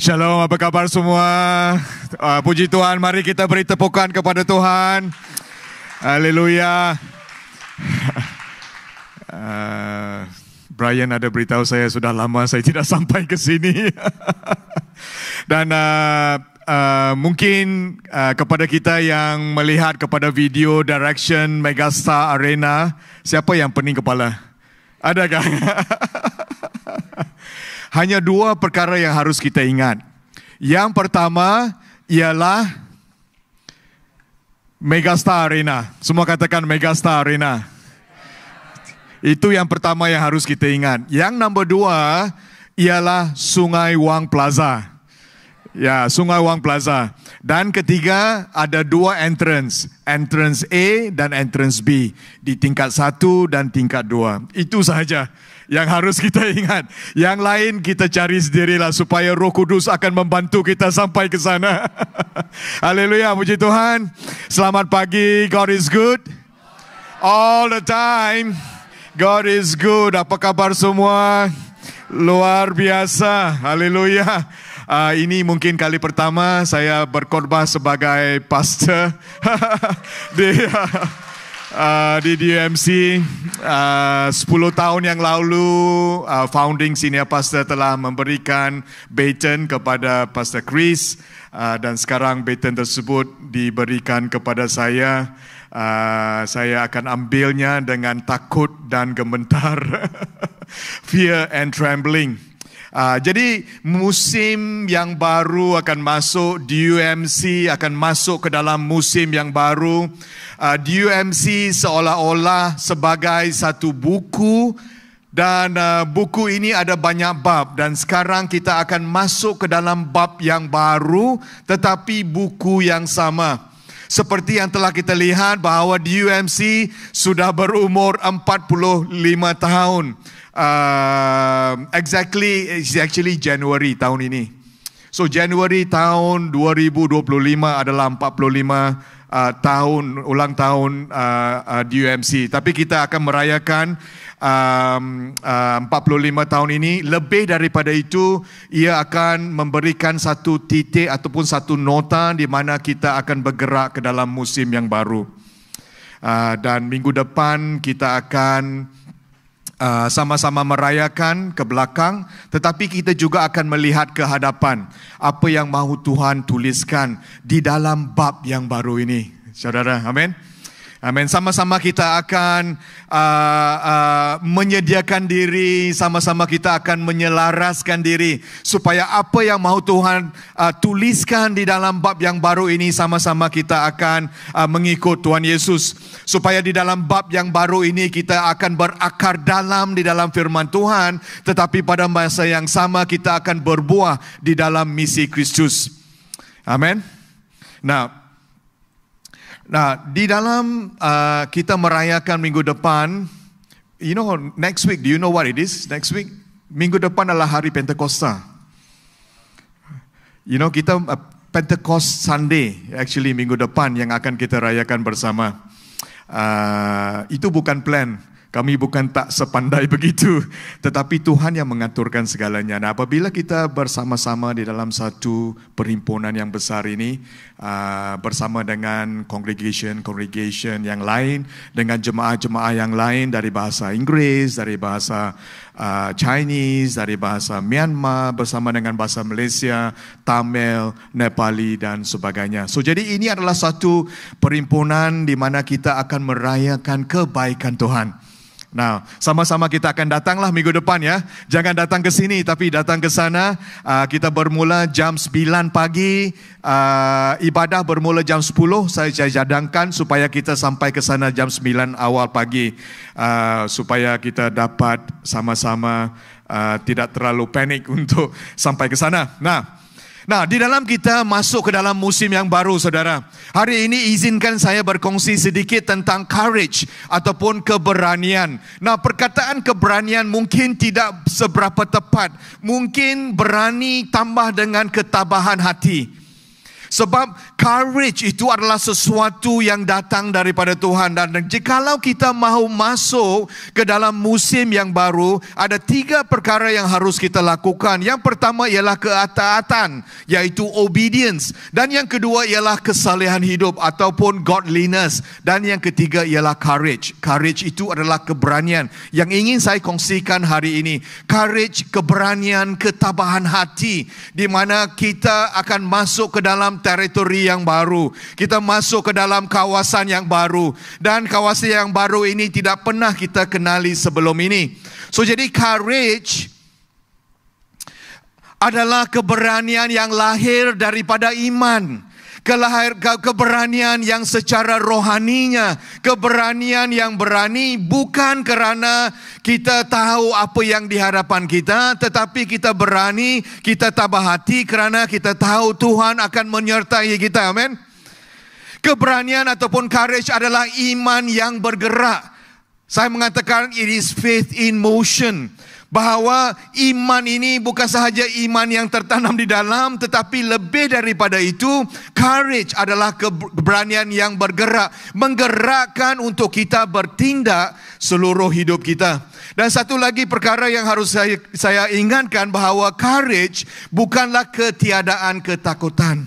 Shalom, apa kabar semua? Puji Tuhan, mari kita beri tepukan kepada Tuhan. Haleluya. Brian ada beritahu saya sudah lama saya tidak sampai ke sini. Dan mungkin kepada kita yang melihat kepada video Direction Megastar Arena, siapa yang pening kepala? Adakah? Hanya dua perkara yang harus kita ingat. Yang pertama ialah Megastar Arena. Semua katakan Megastar Arena. Itu yang pertama yang harus kita ingat. Yang nombor dua ialah Sungai Wang Plaza. Ya, Sungai Wang Plaza. Dan ketiga ada dua entrance. Entrance A dan entrance B. Di tingkat 1 dan tingkat 2. Itu sahaja yang harus kita ingat. Yang lain kita cari sendirilah supaya Roh Kudus akan membantu kita sampai ke sana. Haleluya, puji Tuhan. Selamat pagi, God is good. All the time, God is good. Apa kabar semua? Luar biasa, haleluya. Ini mungkin kali pertama saya berkhotbah sebagai pastor di DUMC. 10 tahun yang lalu founding senior pastor telah memberikan baton kepada Pastor Chris, dan sekarang baton tersebut diberikan kepada saya. Saya akan ambilnya dengan takut dan gemetar. Fear and trembling. Jadi musim yang baru akan masuk, DUMC akan masuk ke dalam musim yang baru. DUMC seolah-olah sebagai satu buku, dan buku ini ada banyak bab, dan sekarang kita akan masuk ke dalam bab yang baru tetapi buku yang sama. Seperti yang telah kita lihat bahawa DUMC sudah berumur 45 tahun. Actually Januari tahun ini. So Januari tahun 2025 adalah 45 tahun ulang tahun DUMC. Tapi kita akan merayakan 45 tahun ini. Lebih daripada itu, ia akan memberikan satu titik ataupun satu nota di mana kita akan bergerak ke dalam musim yang baru. Dan minggu depan kita akan sama-sama merayakan ke belakang, tetapi kita juga akan melihat ke hadapan apa yang mahu Tuhan tuliskan di dalam bab yang baru ini. Saudara, amin. Amin. Sama-sama kita akan menyediakan diri, sama-sama kita akan menyelaraskan diri supaya apa yang mahu Tuhan tuliskan di dalam bab yang baru ini, sama-sama kita akan mengikut Tuhan Yesus. Supaya di dalam bab yang baru ini kita akan berakar dalam di dalam firman Tuhan, tetapi pada masa yang sama kita akan berbuah di dalam misi Kristus. Amin. Nah, di dalam kita merayakan minggu depan, next week, do you know what it is? Next week, minggu depan adalah hari Pentakosta. Kita Pentecost Sunday, actually minggu depan yang akan kita rayakan bersama. Itu bukan plan. Kami bukan tak sepandai begitu, tetapi Tuhan yang mengaturkan segalanya. Nah, apabila kita bersama-sama di dalam satu perhimpunan yang besar ini, bersama dengan congregation yang lain, dengan jemaah-jemaah yang lain dari bahasa Inggris, dari bahasa Chinese, dari bahasa Myanmar, bersama dengan bahasa Malaysia, Tamil, Nepali dan sebagainya. So, jadi ini adalah satu perhimpunan di mana kita akan merayakan kebaikan Tuhan. Nah, sama-sama kita akan datanglah minggu depan ya. Jangan datang ke sini tapi datang ke sana. Kita bermula jam 9 pagi. Ibadah bermula jam 10. Saya cadangkan supaya kita sampai ke sana jam 9 awal pagi. Supaya kita dapat sama-sama tidak terlalu panik untuk sampai ke sana. Nah, di dalam kita masuk ke dalam musim yang baru, saudara. Hari ini izinkan saya berkongsi sedikit tentang courage ataupun keberanian. Nah, perkataan keberanian mungkin tidak seberapa tepat. Mungkin berani tambah dengan ketabahan hati. Sebab courage itu adalah sesuatu yang datang daripada Tuhan. Dan jikalau kita mahu masuk ke dalam musim yang baru, ada 3 perkara yang harus kita lakukan. Yang pertama ialah ketaatan, iaitu obedience. Dan yang kedua ialah kesalehan hidup ataupun godliness. Dan yang ketiga ialah courage. Courage itu adalah keberanian. Yang ingin saya kongsikan hari ini, courage, keberanian, ketabahan hati, di mana kita akan masuk ke dalam teritori yang baru. Kita masuk ke dalam kawasan yang baru. Dan kawasan yang baru ini tidak pernah kita kenali sebelum ini. So jadi courage adalah keberanian yang lahir daripada iman. Keberanian yang secara rohaninya, keberanian yang berani bukan kerana kita tahu apa yang di hadapan kita, tetapi kita berani, kita tabah hati kerana kita tahu Tuhan akan menyertai kita. Amin. Keberanian ataupun courage adalah iman yang bergerak. Saya mengatakan it is faith in motion. Bahawa iman ini bukan sahaja iman yang tertanam di dalam, tetapi lebih daripada itu, courage adalah keberanian yang bergerak, menggerakkan untuk kita bertindak seluruh hidup kita. Dan satu lagi perkara yang harus saya ingatkan, bahawa courage bukanlah ketiadaan ketakutan,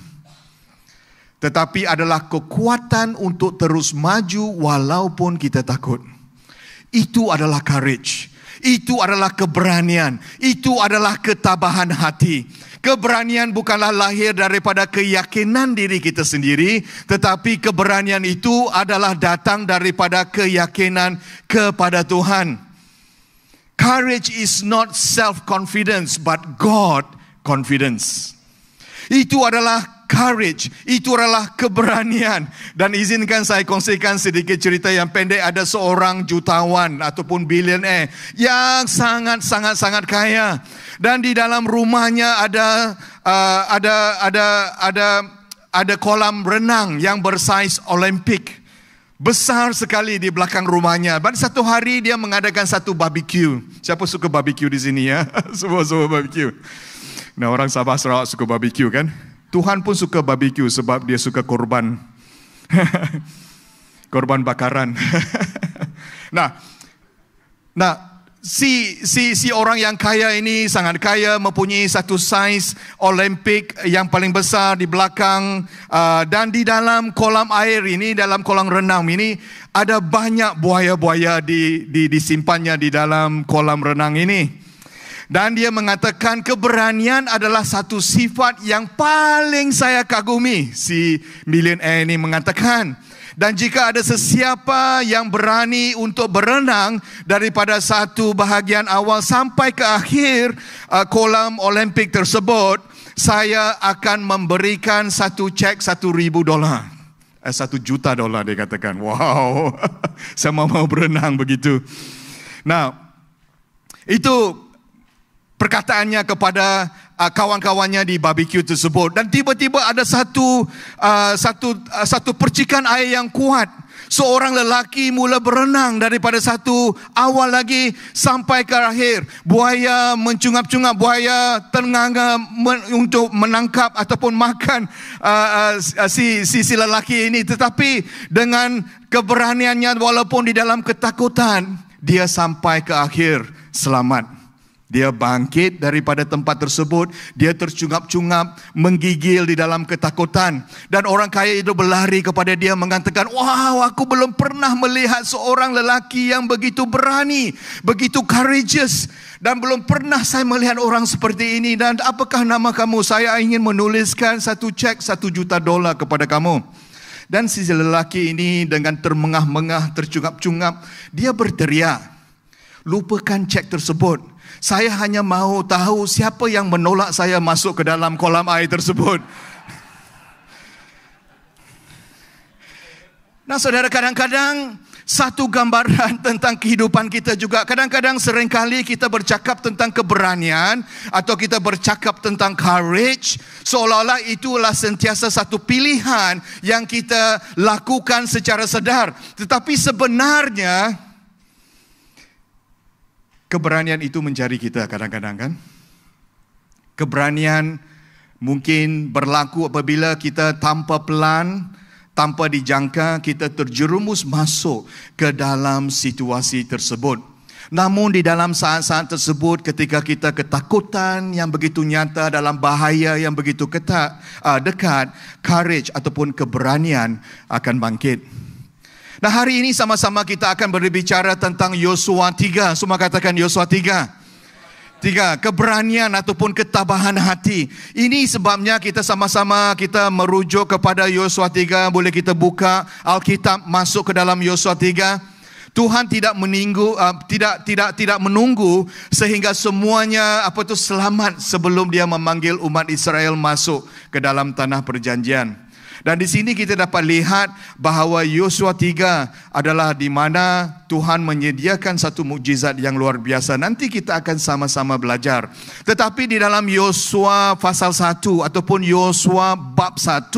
tetapi adalah kekuatan untuk terus maju walaupun kita takut. Itu adalah courage. Itu adalah keberanian. Itu adalah ketabahan hati. Keberanian bukanlah lahir daripada keyakinan diri kita sendiri, tetapi keberanian itu adalah datang daripada keyakinan kepada Tuhan. Courage is not self-confidence, but God confidence. Itu adalah courage, itu adalah keberanian. Dan izinkan saya kongsikan sedikit cerita yang pendek. Ada seorang jutawan ataupun billionaire yang sangat kaya. Dan di dalam rumahnya ada kolam renang yang bersaiz Olimpik. Besar sekali di belakang rumahnya. Dan satu hari dia mengadakan satu barbecue. Siapa suka barbecue di sini ya? Semua barbecue. Nah, orang Sabah Sarawak suka barbecue kan? Tuhan pun suka barbecue sebab dia suka korban. Korban bakaran. Nah, si orang yang kaya ini sangat kaya, mempunyai satu saiz Olimpik yang paling besar di belakang, dan di dalam kolam air ini, dalam kolam renang ini, ada banyak buaya-buaya disimpannya di dalam kolam renang ini. Dan dia mengatakan keberanian adalah satu sifat yang paling saya kagumi. Si millionaire ini mengatakan. Dan jika ada sesiapa yang berani untuk berenang daripada satu bahagian awal sampai ke akhir kolam Olimpik tersebut, saya akan memberikan satu cek $1,000. $1 juta dia katakan. Wow, saya mau berenang begitu. Nah, itu perkataannya kepada kawan-kawannya di barbecue tersebut. Dan tiba-tiba ada satu percikan air yang kuat. Seorang lelaki mula berenang daripada satu awal lagi sampai ke akhir. Buaya mencungap-cungap, buaya ternganga untuk menangkap ataupun makan si lelaki ini. Tetapi dengan keberaniannya walaupun di dalam ketakutan, dia sampai ke akhir selamat. Dia bangkit daripada tempat tersebut. Dia tercungap-cungap, menggigil di dalam ketakutan. Dan orang kaya itu berlari kepada dia mengatakan, wow, aku belum pernah melihat seorang lelaki yang begitu berani, begitu courageous. Dan belum pernah saya melihat orang seperti ini. Dan apakah nama kamu? Saya ingin menuliskan satu cek $1 juta kepada kamu. Dan si lelaki ini dengan termengah-mengah, tercungap-cungap, dia berteriak, lupakan cek tersebut. Saya hanya mahu tahu siapa yang menolak saya masuk ke dalam kolam air tersebut. Nah, saudara, kadang-kadang satu gambaran tentang kehidupan kita juga. Kadang-kadang seringkali kita bercakap tentang keberanian atau kita bercakap tentang courage, seolah-olah itulah sentiasa satu pilihan yang kita lakukan secara sedar. Tetapi sebenarnya keberanian itu mencari kita kadang-kadang kan. Keberanian Mungkin berlaku apabila kita tanpa plan, tanpa dijangka, kita terjerumus masuk ke dalam situasi tersebut. Namun di dalam saat-saat tersebut, ketika kita ketakutan yang begitu nyata, dalam bahaya yang begitu dekat, courage ataupun keberanian akan bangkit. Nah, hari ini sama-sama kita akan berbicara tentang Yosua 3. Semua katakan Yosua 3. 3, keberanian ataupun ketabahan hati. Ini sebabnya kita sama-sama kita merujuk kepada Yosua 3. Boleh kita buka Alkitab, masuk ke dalam Yosua 3. Tuhan tidak menunggu sehingga semuanya selamat sebelum Dia memanggil umat Israel masuk ke dalam tanah perjanjian. Dan di sini kita dapat lihat bahawa Yosua 3 adalah di mana Tuhan menyediakan satu mukjizat yang luar biasa. Nanti kita akan sama-sama belajar. Tetapi di dalam Yosua pasal 1 ataupun Yosua bab 1,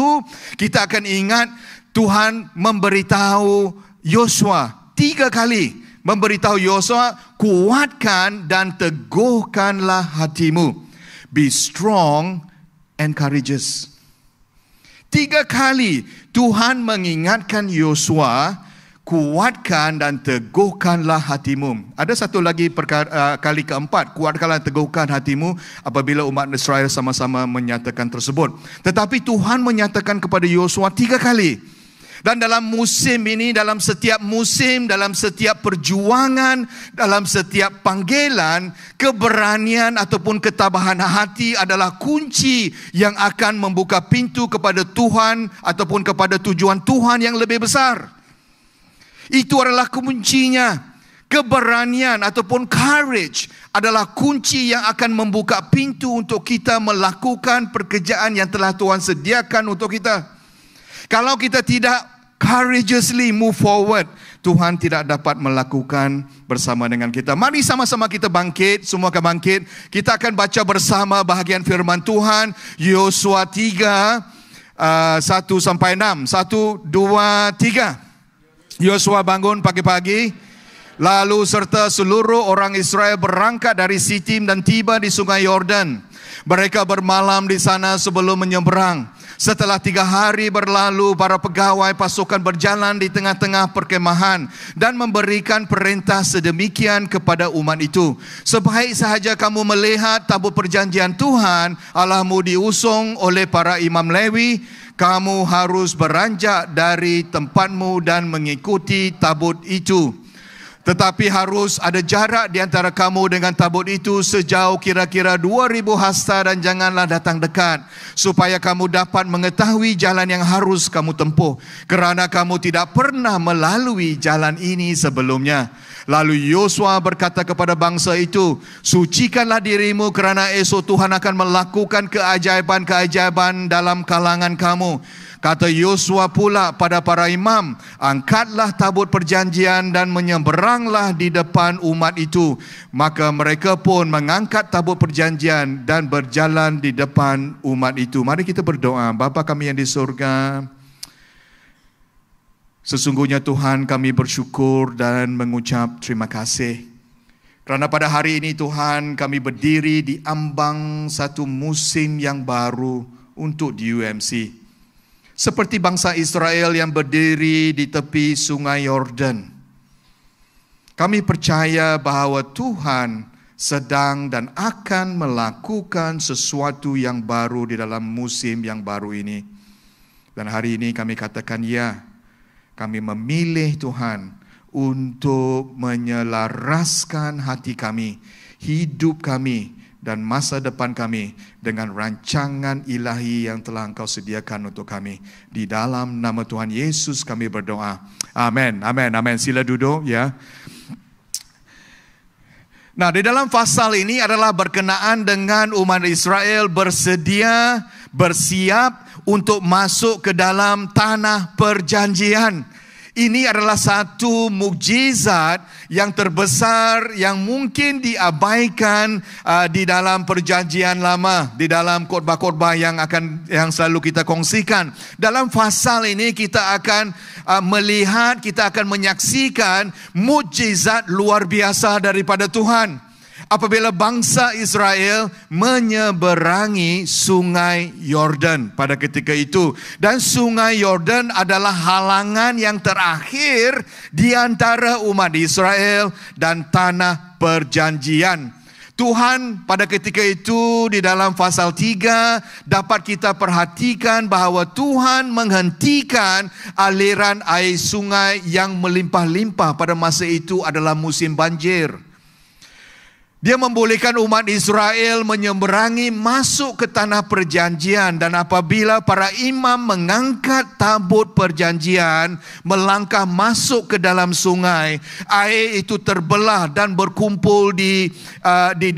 kita akan ingat Tuhan memberitahu Yosua 3 kali, memberitahu Yosua, kuatkan dan teguhkanlah hatimu. Be strong and courageous. 3 kali Tuhan mengingatkan Yosua, kuatkan dan teguhkanlah hatimu. Ada satu lagi kali keempat, kuatkanlah dan teguhkan hatimu apabila umat Israel sama-sama menyatakan tersebut. Tetapi Tuhan menyatakan kepada Yosua 3 kali. Dan dalam musim ini, dalam setiap musim, dalam setiap perjuangan, dalam setiap panggilan, keberanian ataupun ketabahan hati adalah kunci yang akan membuka pintu kepada Tuhan ataupun kepada tujuan Tuhan yang lebih besar. Itu adalah kuncinya. Keberanian ataupun courage adalah kunci yang akan membuka pintu untuk kita melakukan pekerjaan yang telah Tuhan sediakan untuk kita. Kalau kita tidak courageously move forward, Tuhan tidak dapat melakukan bersama dengan kita. Mari sama-sama kita bangkit, semua akan bangkit. Kita akan baca bersama bahagian firman Tuhan, Yosua 3, 1-6. 1, 2, 3. Yosua bangun pagi-pagi, lalu serta seluruh orang Israel berangkat dari Sitim dan tiba di sungai Yordan. Mereka bermalam di sana sebelum menyeberang. Setelah 3 hari berlalu, para pegawai pasukan berjalan di tengah-tengah perkemahan dan memberikan perintah sedemikian kepada umat itu. Sebaik sahaja kamu melihat tabut perjanjian Tuhan Allahmu diusung oleh para imam Lewi, kamu harus beranjak dari tempatmu dan mengikuti tabut itu. Tetapi harus ada jarak di antara kamu dengan tabut itu sejauh kira-kira 2000 hasta dan janganlah datang dekat, supaya kamu dapat mengetahui jalan yang harus kamu tempuh, kerana kamu tidak pernah melalui jalan ini sebelumnya. Lalu Yosua berkata kepada bangsa itu, sucikanlah dirimu kerana esok Tuhan akan melakukan keajaiban-keajaiban dalam kalangan kamu. Kata Yosua pula pada para imam, angkatlah tabut perjanjian dan menyeberanglah di depan umat itu. Maka mereka pun mengangkat tabut perjanjian dan berjalan di depan umat itu. Mari kita berdoa. Bapa kami yang di surga, sesungguhnya Tuhan, kami bersyukur dan mengucap terima kasih. Kerana pada hari ini Tuhan, kami berdiri di ambang satu musim yang baru untuk di UMC. Seperti bangsa Israel yang berdiri di tepi sungai Yordan. Kami percaya bahawa Tuhan sedang dan akan melakukan sesuatu yang baru di dalam musim yang baru ini. Dan hari ini kami katakan ya, kami memilih Tuhan untuk menyelaraskan hati kami, hidup kami dan masa depan kami dengan rancangan ilahi yang telah Engkau sediakan untuk kami. Di dalam nama Tuhan Yesus kami berdoa. Amin, amin, amin. Sila duduk ya. Nah, di dalam pasal ini adalah berkenaan dengan umat Israel bersiap untuk masuk ke dalam tanah perjanjian. Ini adalah satu mukjizat yang terbesar yang mungkin diabaikan di dalam perjanjian lama, di dalam khotbah-khotbah yang selalu kita kongsikan. Dalam pasal ini kita akan melihat, kita akan menyaksikan mukjizat luar biasa daripada Tuhan. apabila bangsa Israel menyeberangi sungai Yordan pada ketika itu. Dan sungai Yordan adalah halangan yang terakhir di antara umat Israel dan tanah perjanjian. Tuhan pada ketika itu di dalam pasal 3 dapat kita perhatikan bahawa Tuhan menghentikan aliran air sungai yang melimpah-limpah pada masa itu adalah musim banjir. Dia membolehkan umat Israel menyeberangi masuk ke tanah perjanjian, dan apabila para imam mengangkat tabut perjanjian melangkah masuk ke dalam sungai, air itu terbelah dan berkumpul di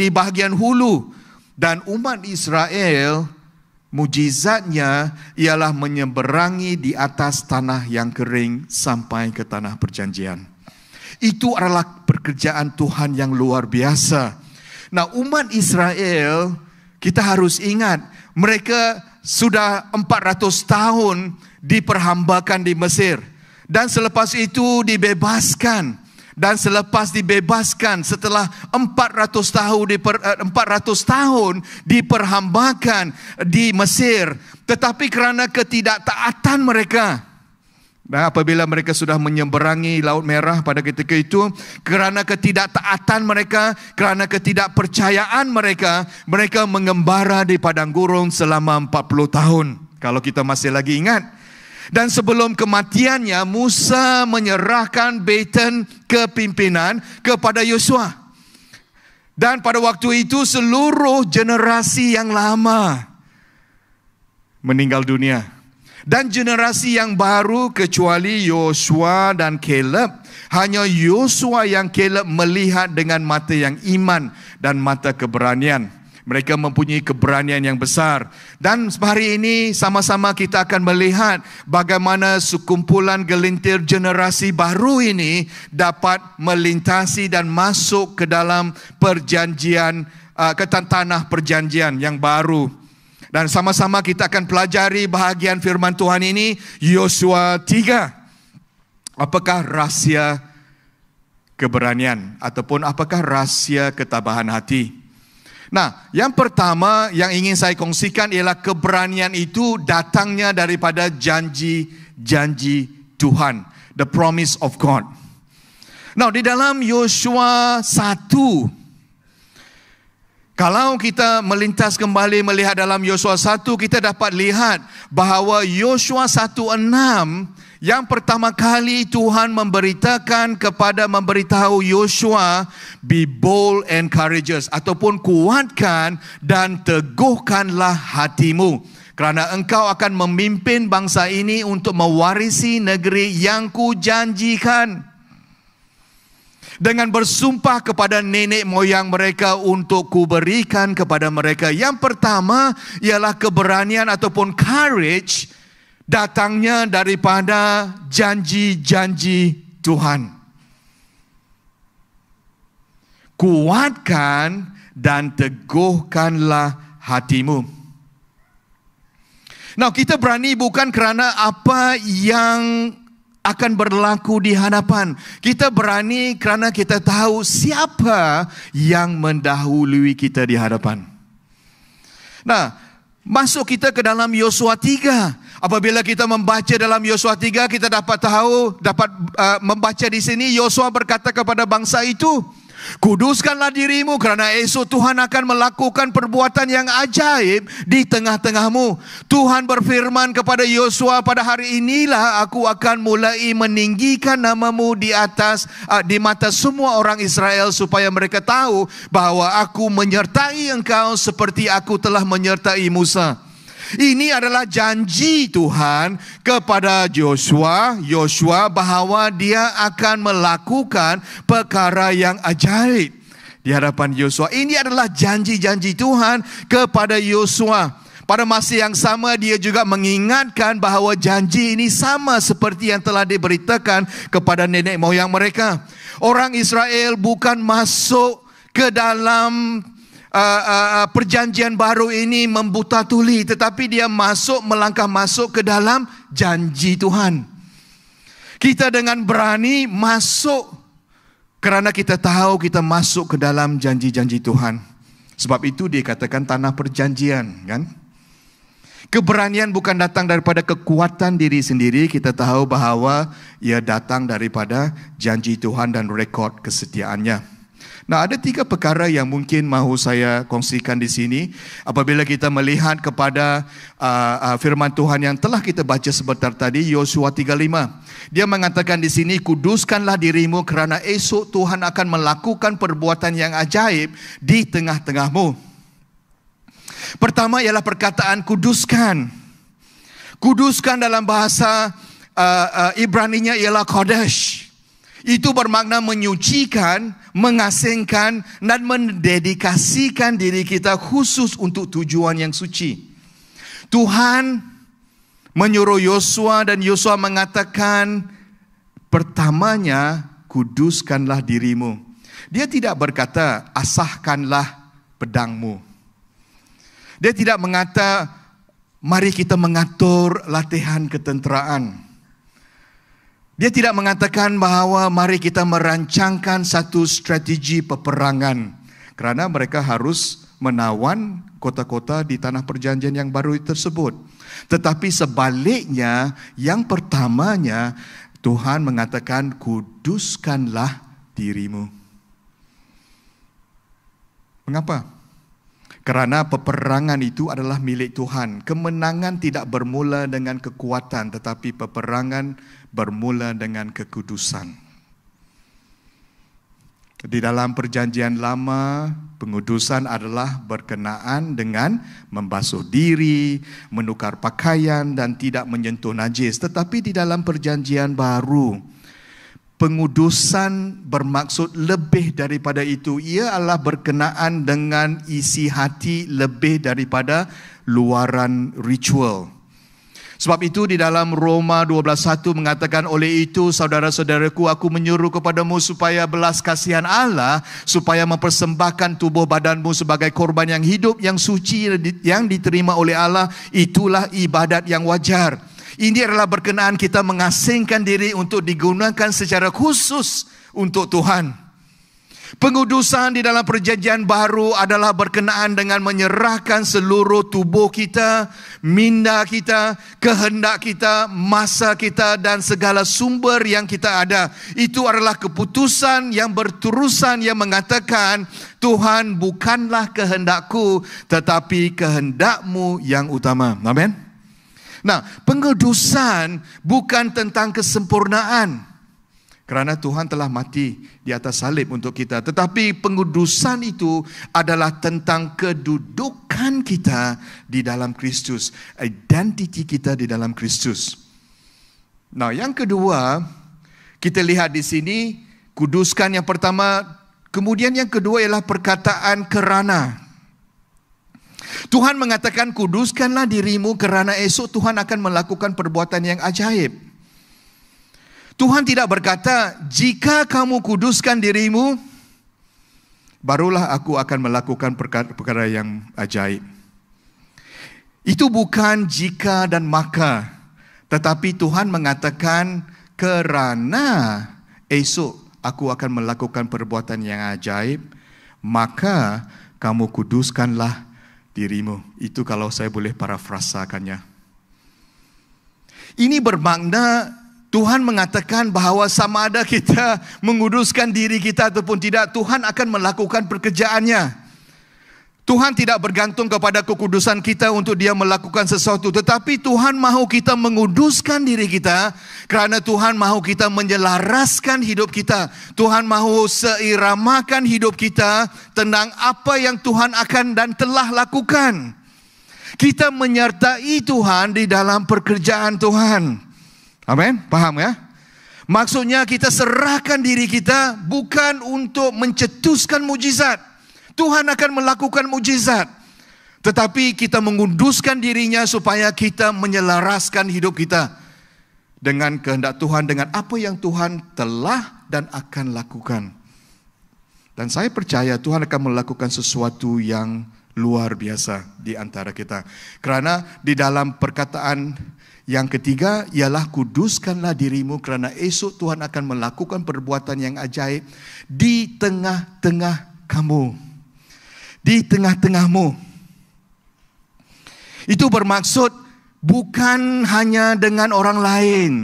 bahagian hulu, dan umat Israel mujizatnya ialah menyeberangi di atas tanah yang kering sampai ke tanah perjanjian. Itu adalah pekerjaan Tuhan yang luar biasa. Nah, umat Israel, kita harus ingat, mereka sudah 400 tahun diperhambakan di Mesir. Dan selepas itu dibebaskan. Dan selepas dibebaskan, setelah 400 tahun diperhambakan di Mesir. Tetapi kerana ketidaktaatan mereka, dan apabila mereka sudah menyeberangi Laut Merah pada ketika itu, kerana ketidaktaatan mereka, kerana ketidakpercayaan mereka, mereka mengembara di padang gurun selama 40 tahun. Kalau kita masih lagi ingat. Dan sebelum kematiannya, Musa menyerahkan baton kepimpinan kepada Yosua. Dan pada waktu itu seluruh generasi yang lama meninggal dunia. Dan generasi yang baru kecuali Yosua dan Caleb, hanya Yosua yang Caleb melihat dengan mata yang iman dan mata keberanian. Mereka mempunyai keberanian yang besar. Dan hari ini sama-sama kita akan melihat bagaimana sekumpulan gelintir generasi baru ini dapat melintasi dan masuk ke dalam perjanjian, ke tanah perjanjian yang baru. Dan sama-sama kita akan pelajari bahagian firman Tuhan ini, Yosua 3. Apakah rahsia keberanian ataupun apakah rahsia ketabahan hati? Nah, yang pertama yang ingin saya kongsikan ialah keberanian itu datangnya daripada janji-janji Tuhan, the promise of God. Nah, di dalam Yosua 1, kalau kita melintas kembali melihat dalam Yosua 1, kita dapat lihat bahawa Yosua 1:6, yang pertama kali Tuhan memberitahu Yosua, be bold and courageous, ataupun kuatkan dan teguhkanlah hatimu, kerana engkau akan memimpin bangsa ini untuk mewarisi negeri yang kujanjikan. Dengan bersumpah kepada nenek moyang mereka untuk kuberikan kepada mereka. Yang pertama ialah keberanian ataupun courage datangnya daripada janji-janji Tuhan. Kuatkan dan teguhkanlah hatimu. Nah, kita berani bukan kerana apa yang akan berlaku di hadapan. Kita berani kerana kita tahu siapa yang mendahului kita di hadapan. Nah, masuk kita ke dalam Yosua 3. Apabila kita membaca dalam Yosua 3, kita dapat membaca di sini, Yosua berkata kepada bangsa itu, kuduskanlah dirimu kerana esok Tuhan akan melakukan perbuatan yang ajaib di tengah-tengahmu. Tuhan berfirman kepada Yosua, pada hari inilah aku akan mulai meninggikan namamu di mata semua orang Israel, supaya mereka tahu bahawa aku menyertai engkau seperti aku telah menyertai Musa. Ini adalah janji Tuhan kepada Yosua bahawa dia akan melakukan perkara yang ajaib di hadapan Yosua. Ini adalah janji-janji Tuhan kepada Yosua. Pada masa yang sama dia juga mengingatkan bahawa janji ini sama seperti yang telah diberitakan kepada nenek moyang mereka. Orang Israel bukan masuk ke dalam perjanjian baru ini membuta tuli, tetapi dia melangkah masuk ke dalam janji Tuhan. Kita dengan berani masuk Kerana kita tahu kita masuk ke dalam janji-janji Tuhan. Sebab itu dikatakan tanah perjanjian, kan? Keberanian bukan datang daripada kekuatan diri sendiri. Kita tahu bahawa ia datang daripada janji Tuhan dan rekod kesetiaannya. Nah, ada 3 perkara yang mungkin mahu saya kongsikan di sini. Apabila kita melihat kepada firman Tuhan yang telah kita baca sebentar tadi, Yosua 3:5. Dia mengatakan di sini, kuduskanlah dirimu kerana esok Tuhan akan melakukan perbuatan yang ajaib di tengah-tengahmu. Pertama ialah perkataan kuduskan. Kuduskan dalam bahasa Ibraninya ialah Kodesh. Itu bermakna menyucikan, mengasingkan dan mendedikasikan diri kita khusus untuk tujuan yang suci. Tuhan menyuruh Yosua dan Yosua mengatakan, pertamanya kuduskanlah dirimu. Dia tidak berkata asahkanlah pedangmu. Dia tidak mengata mari kita mengatur latihan ketenteraan. Dia tidak mengatakan bahawa mari kita merancangkan satu strategi peperangan. Kerana mereka harus menawan kota-kota di tanah perjanjian yang baru tersebut. Tetapi sebaliknya, yang pertamanya Tuhan mengatakan kuduskanlah dirimu. Mengapa? Kerana peperangan itu adalah milik Tuhan. Kemenangan tidak bermula dengan kekuatan, tetapi peperangan bermula dengan kekudusan. Di dalam perjanjian lama, pengudusan adalah berkenaan dengan membasuh diri, menukar pakaian dan tidak menyentuh najis. Tetapi di dalam perjanjian baru, pengudusan bermaksud lebih daripada itu. Ia adalah berkenaan dengan isi hati lebih daripada luaran ritual. Sebab itu di dalam Roma 12:1 mengatakan, oleh itu saudara-saudaraku, aku menyuruh kepadamu supaya belas kasihan Allah, supaya mempersembahkan tubuh badanmu sebagai korban yang hidup, yang suci, yang diterima oleh Allah. Itulah ibadat yang wajar. Ini adalah berkenaan kita mengasingkan diri untuk digunakan secara khusus untuk Tuhan. Pengudusan di dalam perjanjian baru adalah berkenaan dengan menyerahkan seluruh tubuh kita, minda kita, kehendak kita, masa kita dan segala sumber yang kita ada. Itu adalah keputusan yang berterusan yang mengatakan, Tuhan, bukanlah kehendakku tetapi kehendakmu yang utama. Amin. Nah, pengudusan bukan tentang kesempurnaan. Kerana Tuhan telah mati di atas salib untuk kita. Tetapi pengudusan itu adalah tentang kedudukan kita di dalam Kristus. Identiti kita di dalam Kristus. Nah, yang kedua, kita lihat di sini, kuduskan yang pertama. Kemudian yang kedua ialah perkataan kerana. Tuhan mengatakan, kuduskanlah dirimu kerana esok Tuhan akan melakukan perbuatan yang ajaib. Tuhan tidak berkata, jika kamu kuduskan dirimu, barulah aku akan melakukan perkara yang ajaib. Itu bukan jika dan maka. Tetapi Tuhan mengatakan, kerana esok aku akan melakukan perbuatan yang ajaib, maka kamu kuduskanlah dirimu. Itu kalau saya boleh parafrasakannya. Ini bermakna Tuhan mengatakan bahawa sama ada kita menguduskan diri kita ataupun tidak, Tuhan akan melakukan pekerjaannya. Tuhan tidak bergantung kepada kekudusan kita untuk dia melakukan sesuatu. Tetapi Tuhan mahu kita menguduskan diri kita kerana Tuhan mahu kita menyelaraskan hidup kita. Tuhan mahu seiramakan hidup kita tentang apa yang Tuhan akan dan telah lakukan. Kita menyertai Tuhan di dalam pekerjaan Tuhan. Amin, faham ya? Maksudnya kita serahkan diri kita bukan untuk mencetuskan mujizat. Tuhan akan melakukan mujizat. Tetapi kita menguduskan dirinya supaya kita menyelaraskan hidup kita dengan kehendak Tuhan, dengan apa yang Tuhan telah dan akan lakukan. Dan saya percaya Tuhan akan melakukan sesuatu yang luar biasa di antara kita. Kerana di dalam perkataan Yang ketiga ialah kuduskanlah dirimu kerana esok Tuhan akan melakukan perbuatan yang ajaib di tengah-tengah kamu. Di tengah-tengahmu. Itu bermaksud bukan hanya dengan orang lain.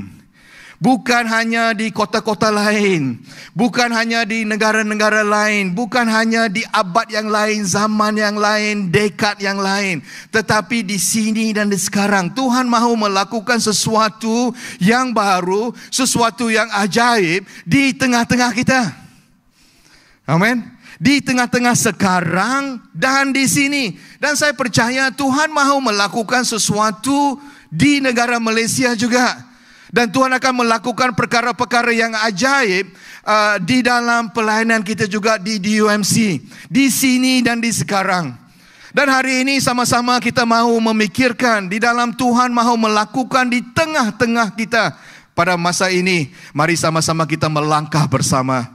Bukan hanya di kota-kota lain, bukan hanya di negara-negara lain, bukan hanya di abad yang lain, zaman yang lain, dekad yang lain, tetapi di sini dan di sekarang. Tuhan mahu melakukan sesuatu yang baru, sesuatu yang ajaib di tengah-tengah kita. Amin. Di tengah-tengah sekarang dan di sini. Dan saya percaya Tuhan mahu melakukan sesuatu di negara Malaysia juga. Dan Tuhan akan melakukan perkara-perkara yang ajaib di dalam pelayanan kita juga di UMC. Di sini dan di sekarang. Dan hari ini sama-sama kita mahu memikirkan di dalam Tuhan mahu melakukan di tengah-tengah kita pada masa ini. Mari sama-sama kita melangkah bersama.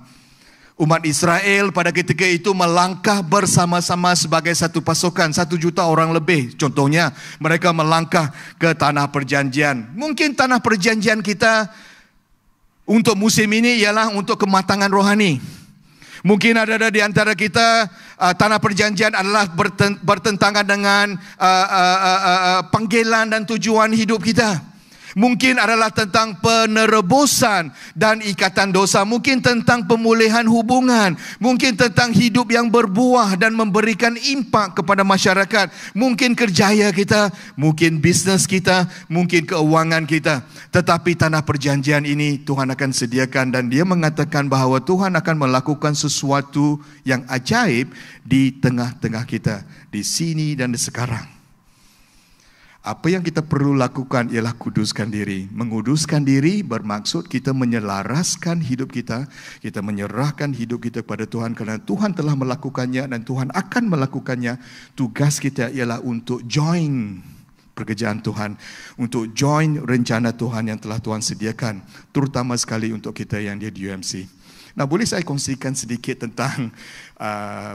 Umat Israel pada ketika itu melangkah bersama-sama sebagai satu pasukan, 1 juta orang lebih. Contohnya, mereka melangkah ke tanah perjanjian. Mungkin tanah perjanjian kita untuk musim ini ialah untuk kematangan rohani. Mungkin ada di antara kita, tanah perjanjian adalah bertentangan dengan panggilan dan tujuan hidup kita. Mungkin adalah tentang penerobosan dan ikatan dosa. Mungkin tentang pemulihan hubungan. Mungkin tentang hidup yang berbuah dan memberikan impak kepada masyarakat. Mungkin kerjaya kita, mungkin bisnes kita, mungkin keuangan kita. Tetapi tanah perjanjian ini Tuhan akan sediakan dan Dia mengatakan bahawa Tuhan akan melakukan sesuatu yang ajaib di tengah-tengah kita. Di sini dan di sekarang. Apa yang kita perlu lakukan ialah kuduskan diri. Menguduskan diri bermaksud kita menyelaraskan hidup kita. Kita menyerahkan hidup kita kepada Tuhan kerana Tuhan telah melakukannya dan Tuhan akan melakukannya. Tugas kita ialah untuk join pekerjaan Tuhan. Untuk join rencana Tuhan yang telah Tuhan sediakan. Terutama sekali untuk kita yang di UMC. Nah, boleh saya kongsikan sedikit tentang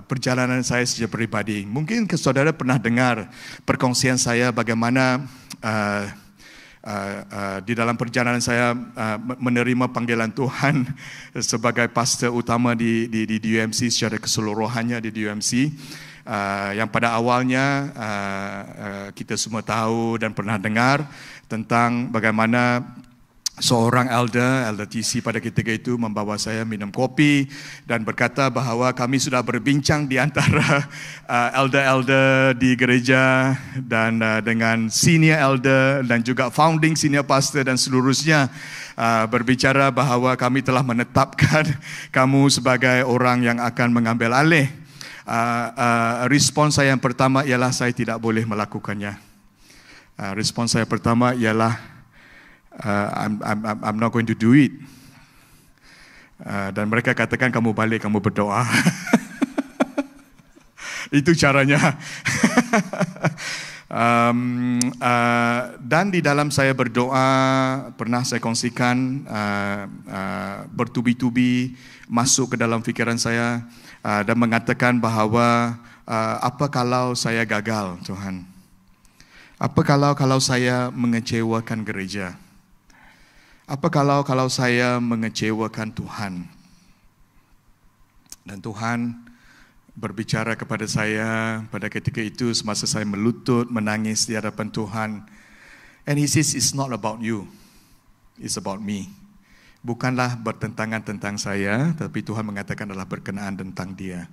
perjalanan saya secara peribadi. Mungkin saudara pernah dengar perkongsian saya bagaimana di dalam perjalanan saya menerima panggilan Tuhan sebagai pastor utama di UMC secara keseluruhannya di UMC. Yang pada awalnya kita semua tahu dan pernah dengar tentang bagaimana seorang elder TC pada ketika itu membawa saya minum kopi dan berkata bahawa kami sudah berbincang di antara elder-elder di gereja dan dengan senior elder dan juga founding senior pastor dan seluruhnya berbicara bahawa kami telah menetapkan kamu sebagai orang yang akan mengambil alih. Respons saya yang pertama ialah saya tidak boleh melakukannya. Respons saya pertama ialah I'm not going to do it. Dan mereka katakan kamu balik, kamu berdoa. Itu caranya. Dan di dalam saya berdoa pernah saya kongsikan bertubi-tubi masuk ke dalam fikiran saya dan mengatakan bahawa apa kalau saya gagal, Tuhan? Apa kalau saya mengecewakan gereja? Apa kalau saya mengecewakan Tuhan? Dan Tuhan berbicara kepada saya pada ketika itu semasa saya melutut menangis di hadapan Tuhan. And He says, it's not about you. It's about me. Bukanlah bertentangan tentang saya, tapi Tuhan mengatakan adalah berkenaan tentang Dia.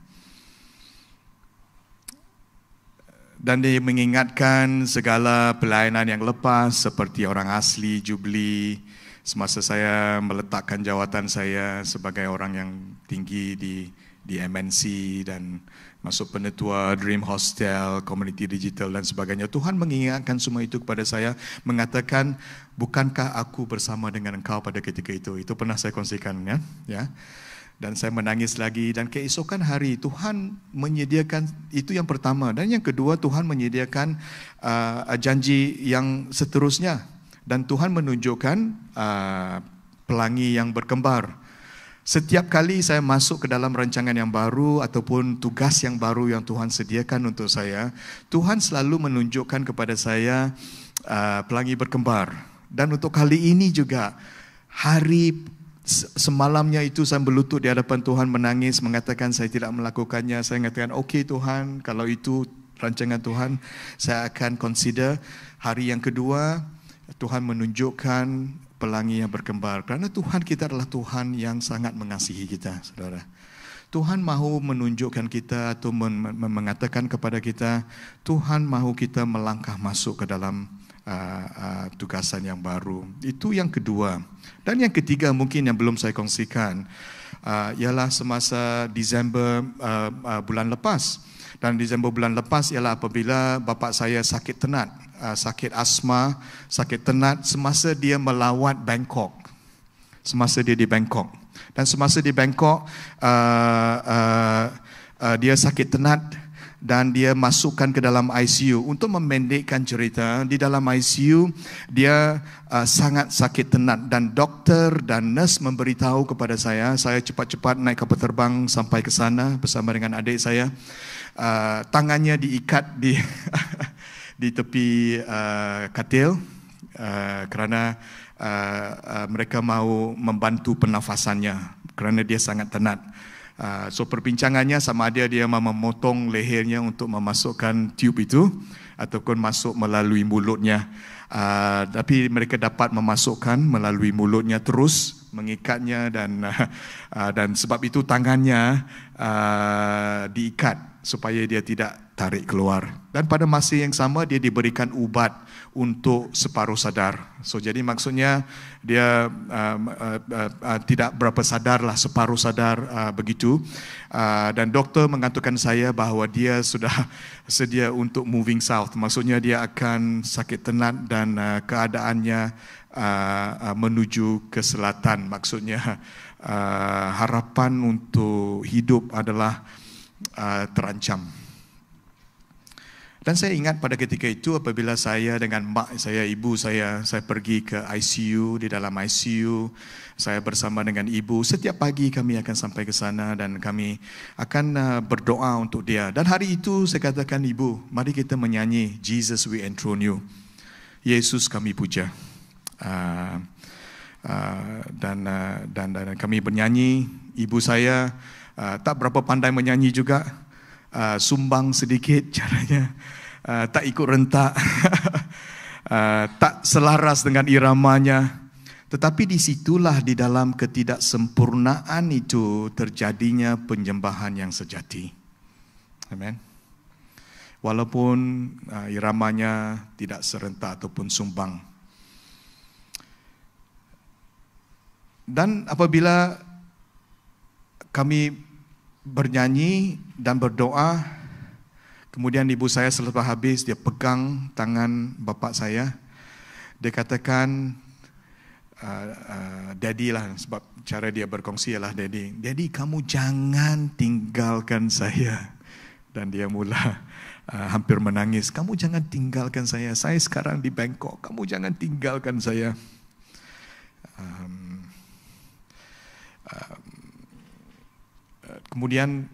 Dan Dia mengingatkan segala pelayanan yang lepas seperti orang asli, Jubilee, semasa saya meletakkan jawatan saya sebagai orang yang tinggi di MNC dan masuk penetua Dream Hostel, Community Digital dan sebagainya. Tuhan mengingatkan semua itu kepada saya, mengatakan, bukankah aku bersama dengan engkau pada ketika itu? Itu pernah saya kongsikan, ya. Dan saya menangis lagi dan keesokan hari Tuhan menyediakan, itu yang pertama. Dan yang kedua, Tuhan menyediakan janji yang seterusnya. Dan Tuhan menunjukkan pelangi yang berkembar. Setiap kali saya masuk ke dalam rancangan yang baru ataupun tugas yang baru yang Tuhan sediakan untuk saya, Tuhan selalu menunjukkan kepada saya pelangi berkembar. Dan untuk kali ini juga, hari semalamnya itu saya berlutut di hadapan Tuhan, menangis, mengatakan saya tidak melakukannya. Saya mengatakan, okey Tuhan, kalau itu rancangan Tuhan, saya akan consider. Hari yang kedua, Tuhan menunjukkan pelangi yang berkembar. Kerana Tuhan kita adalah Tuhan yang sangat mengasihi kita, saudara. Tuhan mahu menunjukkan kita atau mengatakan kepada kita, Tuhan mahu kita melangkah masuk ke dalam tugasan yang baru. Itu yang kedua. Dan yang ketiga mungkin yang belum saya kongsikan, ialah semasa Disember bulan lepas. Dan Disember bulan lepas ialah apabila bapa saya sakit tenat, sakit asma, sakit tenat semasa dia melawat Bangkok. Semasa dia di Bangkok. Dan semasa di Bangkok, dia sakit tenat dan dia masukkan ke dalam ICU. Untuk memendekkan cerita, di dalam ICU dia sangat sakit tenat dan doktor dan nurse memberitahu kepada saya cepat-cepat naik kapal terbang sampai ke sana bersama dengan adik saya. Tangannya diikat di di tepi katil kerana mereka mahu membantu pernafasannya kerana dia sangat tenat. So perbincangannya sama ada dia memotong lehernya untuk memasukkan tube itu ataupun masuk melalui mulutnya. Tapi mereka dapat memasukkan melalui mulutnya, terus mengikatnya dan sebab itu tangannya diikat supaya dia tidak tarik keluar. Dan pada masa yang sama dia diberikan ubat untuk separuh sadar. So jadi maksudnya dia tidak berapa sadarlah, separuh sadar begitu. Dan doktor mengatakan saya bahawa dia sudah sedia untuk moving south. Maksudnya dia akan sakit tenat dan keadaannya menuju ke selatan. Maksudnya harapan untuk hidup adalah terancam. Dan saya ingat pada ketika itu apabila saya dengan mak saya, ibu saya pergi ke ICU. Di dalam ICU saya bersama dengan ibu. Setiap pagi kami akan sampai ke sana dan kami akan berdoa untuk dia. Dan hari itu saya katakan, ibu, mari kita menyanyi Jesus we enthrone you. Yesus kami puja. Dan kami bernyanyi. Ibu saya tak berapa pandai menyanyi juga. Sumbang sedikit caranya, tak ikut rentak, tak selaras dengan iramanya. Tetapi disitulah di dalam ketidaksempurnaan itu terjadinya penyembahan yang sejati. Amen. Walaupun iramanya tidak serentak ataupun sumbang. Dan apabila kami bernyanyi dan berdoa, kemudian ibu saya selepas habis dia pegang tangan bapa saya. Dia katakan, Daddy lah, sebab cara dia berkongsi ialah Daddy. Daddy, kamu jangan tinggalkan saya. Dan dia mula hampir menangis. Kamu jangan tinggalkan saya. Saya sekarang di Bangkok. Kamu jangan tinggalkan saya. Kemudian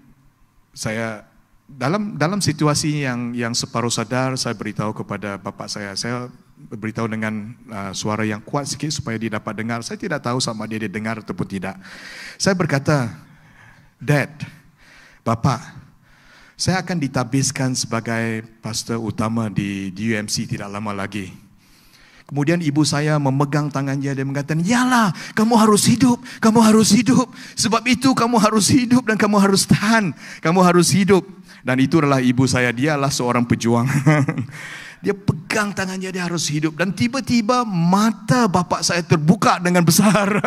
saya dalam situasi yang separuh sadar, saya beritahu kepada bapa saya. Saya beritahu dengan suara yang kuat sikit supaya dia dapat dengar. Saya tidak tahu sama dia dengar ataupun tidak. Saya berkata, Dad, Bapa, saya akan ditabiskan sebagai pastor utama di UMC tidak lama lagi. Kemudian ibu saya memegang tangannya dan mengatakan, yalah, kamu harus hidup, kamu harus hidup. Sebab itu kamu harus hidup dan kamu harus tahan, kamu harus hidup. Dan itu adalah ibu saya, dialah seorang pejuang. Dia pegang tangannya, dia harus hidup. Dan tiba-tiba mata bapa saya terbuka dengan besar.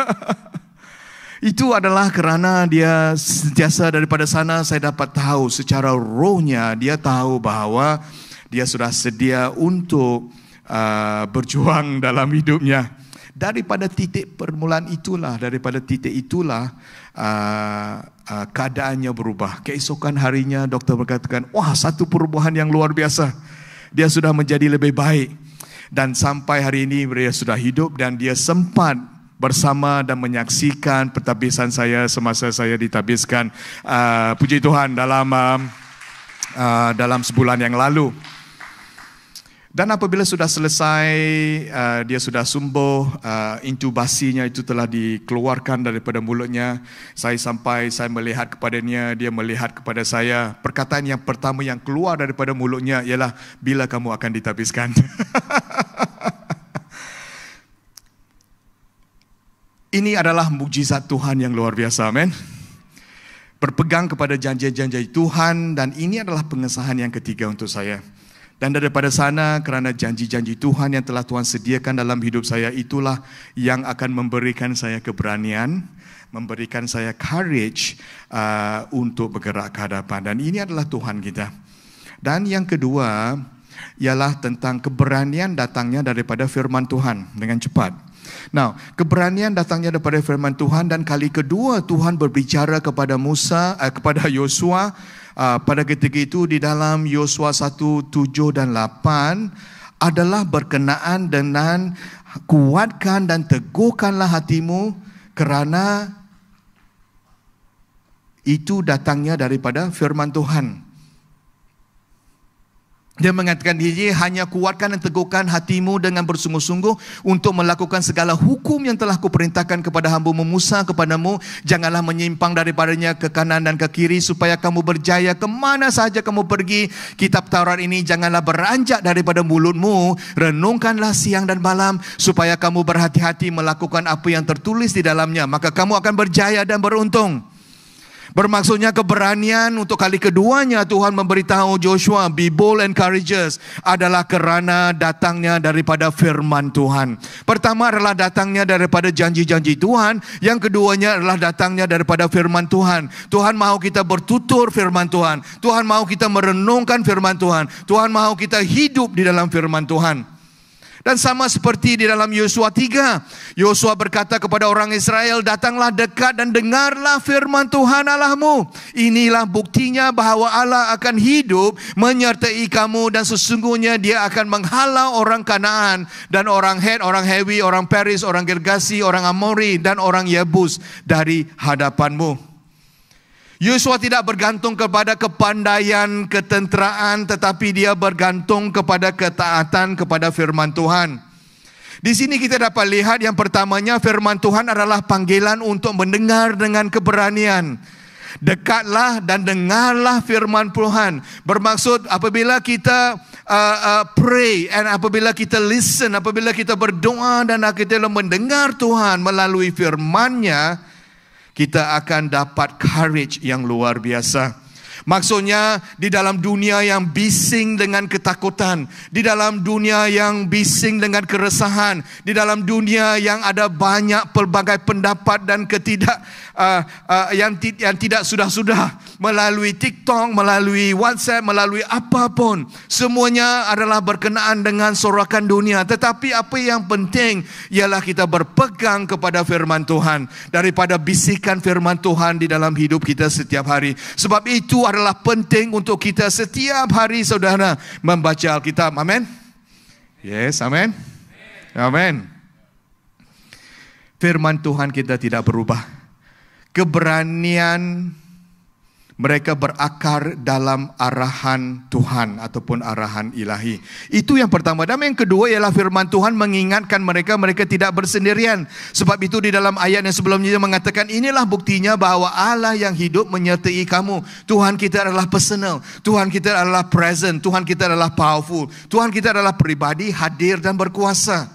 Itu adalah kerana dia sentiasa daripada sana saya dapat tahu secara rohnya, dia tahu bahawa dia sudah sedia untuk berjuang dalam hidupnya. Daripada titik permulaan itulah, keadaannya berubah. Keesokan harinya doktor berkatakan, wah, satu perubahan yang luar biasa. Dia sudah menjadi lebih baik. Dan sampai hari ini dia sudah hidup dan dia sempat bersama dan menyaksikan pertabisan saya semasa saya ditabiskan. Puji Tuhan dalam sebulan yang lalu. Dan apabila sudah selesai, dia sudah sembuh, intubasinya itu telah dikeluarkan daripada mulutnya. Saya melihat kepadanya, dia melihat kepada saya. Perkataan yang pertama yang keluar daripada mulutnya ialah, bila kamu akan ditabiskan? Ini adalah mukjizat Tuhan yang luar biasa, amen. Berpegang kepada janji-janji Tuhan, dan ini adalah pengesahan yang ketiga untuk saya. Dan daripada sana, kerana janji-janji Tuhan yang telah Tuhan sediakan dalam hidup saya, itulah yang akan memberikan saya keberanian, memberikan saya courage untuk bergerak ke hadapan. Dan ini adalah Tuhan kita. Dan yang kedua ialah tentang keberanian datangnya daripada firman Tuhan dengan cepat. Now, keberanian datangnya daripada firman Tuhan, dan kali kedua Tuhan berbicara kepada kepada Yosua pada ketika itu di dalam Yosua 1:7 dan 8 adalah berkenaan dengan kuatkan dan teguhkanlah hatimu, kerana itu datangnya daripada firman Tuhan. Dia mengatakan diri, hanya kuatkan dan teguhkan hatimu dengan bersungguh-sungguh untuk melakukan segala hukum yang telah kuperintahkan kepada hamba-Mu Musa kepadamu. Janganlah menyimpang daripadanya ke kanan dan ke kiri, supaya kamu berjaya kemana sahaja kamu pergi. Kitab Taurat ini janganlah beranjak daripada mulutmu, renungkanlah siang dan malam, supaya kamu berhati-hati melakukan apa yang tertulis di dalamnya. Maka kamu akan berjaya dan beruntung. Bermaksudnya keberanian untuk kali keduanya Tuhan memberitahu Joshua, be bold and courageous, adalah kerana datangnya daripada firman Tuhan. Pertama adalah datangnya daripada janji-janji Tuhan. Yang keduanya adalah datangnya daripada firman Tuhan. Tuhan mahu kita bertutur firman Tuhan. Tuhan mahu kita merenungkan firman Tuhan. Tuhan mahu kita hidup di dalam firman Tuhan. Dan sama seperti di dalam Yosua 3, Yosua berkata kepada orang Israel, datanglah dekat dan dengarlah firman Tuhan Allahmu. Inilah buktinya bahawa Allah akan hidup menyertai kamu, dan sesungguhnya Dia akan menghalau orang Kanaan dan orang Het, orang Hewi, orang Peris, orang Gergasi, orang Amori dan orang Yebus dari hadapanmu. Yosua tidak bergantung kepada kepandaian, ketenteraan, tetapi dia bergantung kepada ketaatan kepada firman Tuhan. Di sini kita dapat lihat yang pertamanya, firman Tuhan adalah panggilan untuk mendengar dengan keberanian. Dekatlah dan dengarlah firman Tuhan. Bermaksud apabila kita pray, and apabila kita listen, apabila kita berdoa dan kita mendengar Tuhan melalui firman-Nya, kita akan dapat courage yang luar biasa. Maksudnya di dalam dunia yang bising dengan ketakutan, di dalam dunia yang bising dengan keresahan, di dalam dunia yang ada banyak pelbagai pendapat dan yang tidak sudah-sudah, melalui TikTok, melalui WhatsApp, melalui apapun, semuanya adalah berkenaan dengan sorakan dunia. Tetapi apa yang penting ialah kita berpegang kepada firman Tuhan, daripada bisikan firman Tuhan di dalam hidup kita setiap hari. Sebab itu adalah penting untuk kita setiap hari, saudara, membaca Alkitab. Amin. Yes, amin. Amin. Firman Tuhan kita tidak berubah. Keberanian mereka berakar dalam arahan Tuhan ataupun arahan ilahi. Itu yang pertama. Dan yang kedua ialah firman Tuhan mengingatkan mereka tidak bersendirian. Sebab itu di dalam ayat yang sebelumnya dia mengatakan, inilah buktinya bahawa Allah yang hidup menyertai kamu. Tuhan kita adalah personal. Tuhan kita adalah present. Tuhan kita adalah powerful. Tuhan kita adalah pribadi, hadir dan berkuasa.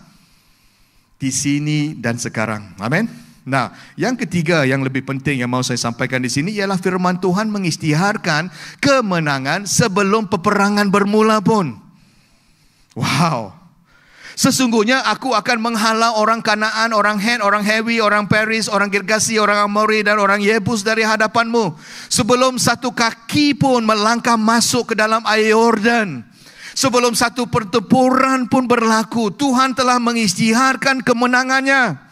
Di sini dan sekarang. Amin. Nah, yang ketiga yang lebih penting yang mau saya sampaikan di sini ialah firman Tuhan mengisytiharkan kemenangan sebelum peperangan bermula pun. Wow. Sesungguhnya aku akan menghalau orang Kanaan, orang Het, orang Hewi, orang Peris, orang Gergasi, orang Amori dan orang Yebus dari hadapanmu, sebelum satu kaki pun melangkah masuk ke dalam air Yordan. Sebelum satu pertempuran pun berlaku, Tuhan telah mengisytiharkan kemenangannya.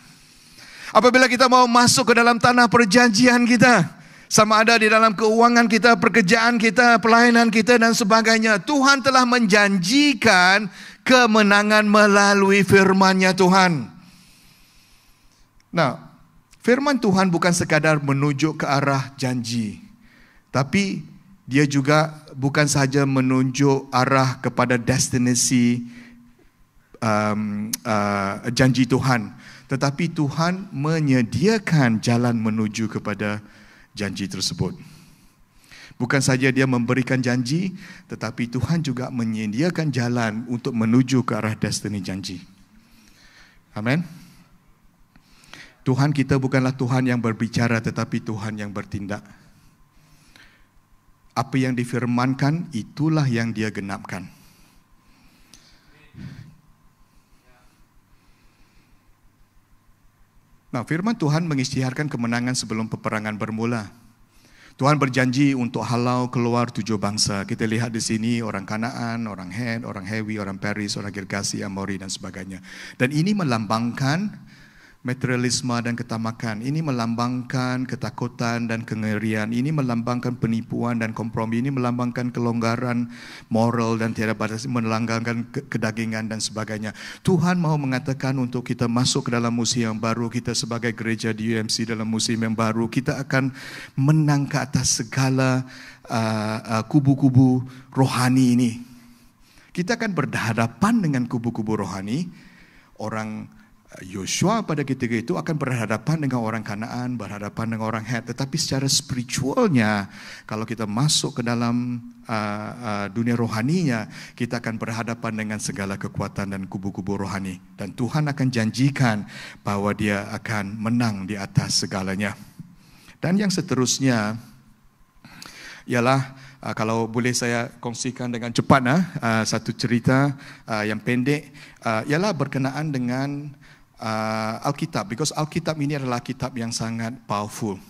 Apabila kita mau masuk ke dalam tanah perjanjian kita, sama ada di dalam keuangan kita, pekerjaan kita, pelayanan kita dan sebagainya, Tuhan telah menjanjikan kemenangan melalui firman-Nya Tuhan. Nah, firman Tuhan bukan sekadar menunjuk ke arah janji, tapi dia juga bukan sahaja menunjuk arah kepada destinasi janji Tuhan, tetapi Tuhan menyediakan jalan menuju kepada janji tersebut. Bukan saja dia memberikan janji, tetapi Tuhan juga menyediakan jalan untuk menuju ke arah destiny janji. Amin. Tuhan kita bukanlah Tuhan yang berbicara, tetapi Tuhan yang bertindak. Apa yang difirmankan, itulah yang dia genapkan. Nah, firman Tuhan mengisytiharkan kemenangan sebelum peperangan bermula. Tuhan berjanji untuk halau keluar 7 bangsa. Kita lihat di sini orang Kanaan, orang Het, orang Hewi, orang Peris, orang Girgasi, Amori dan sebagainya. Dan ini melambangkan materialisme dan ketamakan. Ini melambangkan ketakutan dan kengerian. Ini melambangkan penipuan dan kompromi. Ini melambangkan kelonggaran moral dan tiada batas, melambangkan kedagingan dan sebagainya. Tuhan mahu mengatakan untuk kita masuk ke dalam musim yang baru, kita sebagai gereja di UMC dalam musim yang baru, kita akan menang ke atas segala kubu-kubu rohani ini. Kita akan berhadapan dengan kubu-kubu rohani. Orang Yosua pada ketika itu akan berhadapan dengan orang Kanaan, berhadapan dengan orang Het. Tetapi secara spiritualnya, kalau kita masuk ke dalam dunia rohaninya, kita akan berhadapan dengan segala kekuatan dan kubu-kubu rohani. Dan Tuhan akan janjikan bahawa dia akan menang di atas segalanya. Dan yang seterusnya ialah, kalau boleh saya kongsikan dengan cepat satu cerita yang pendek, ialah berkenaan dengan Alkitab, because Alkitab ini adalah kitab yang sangat powerful.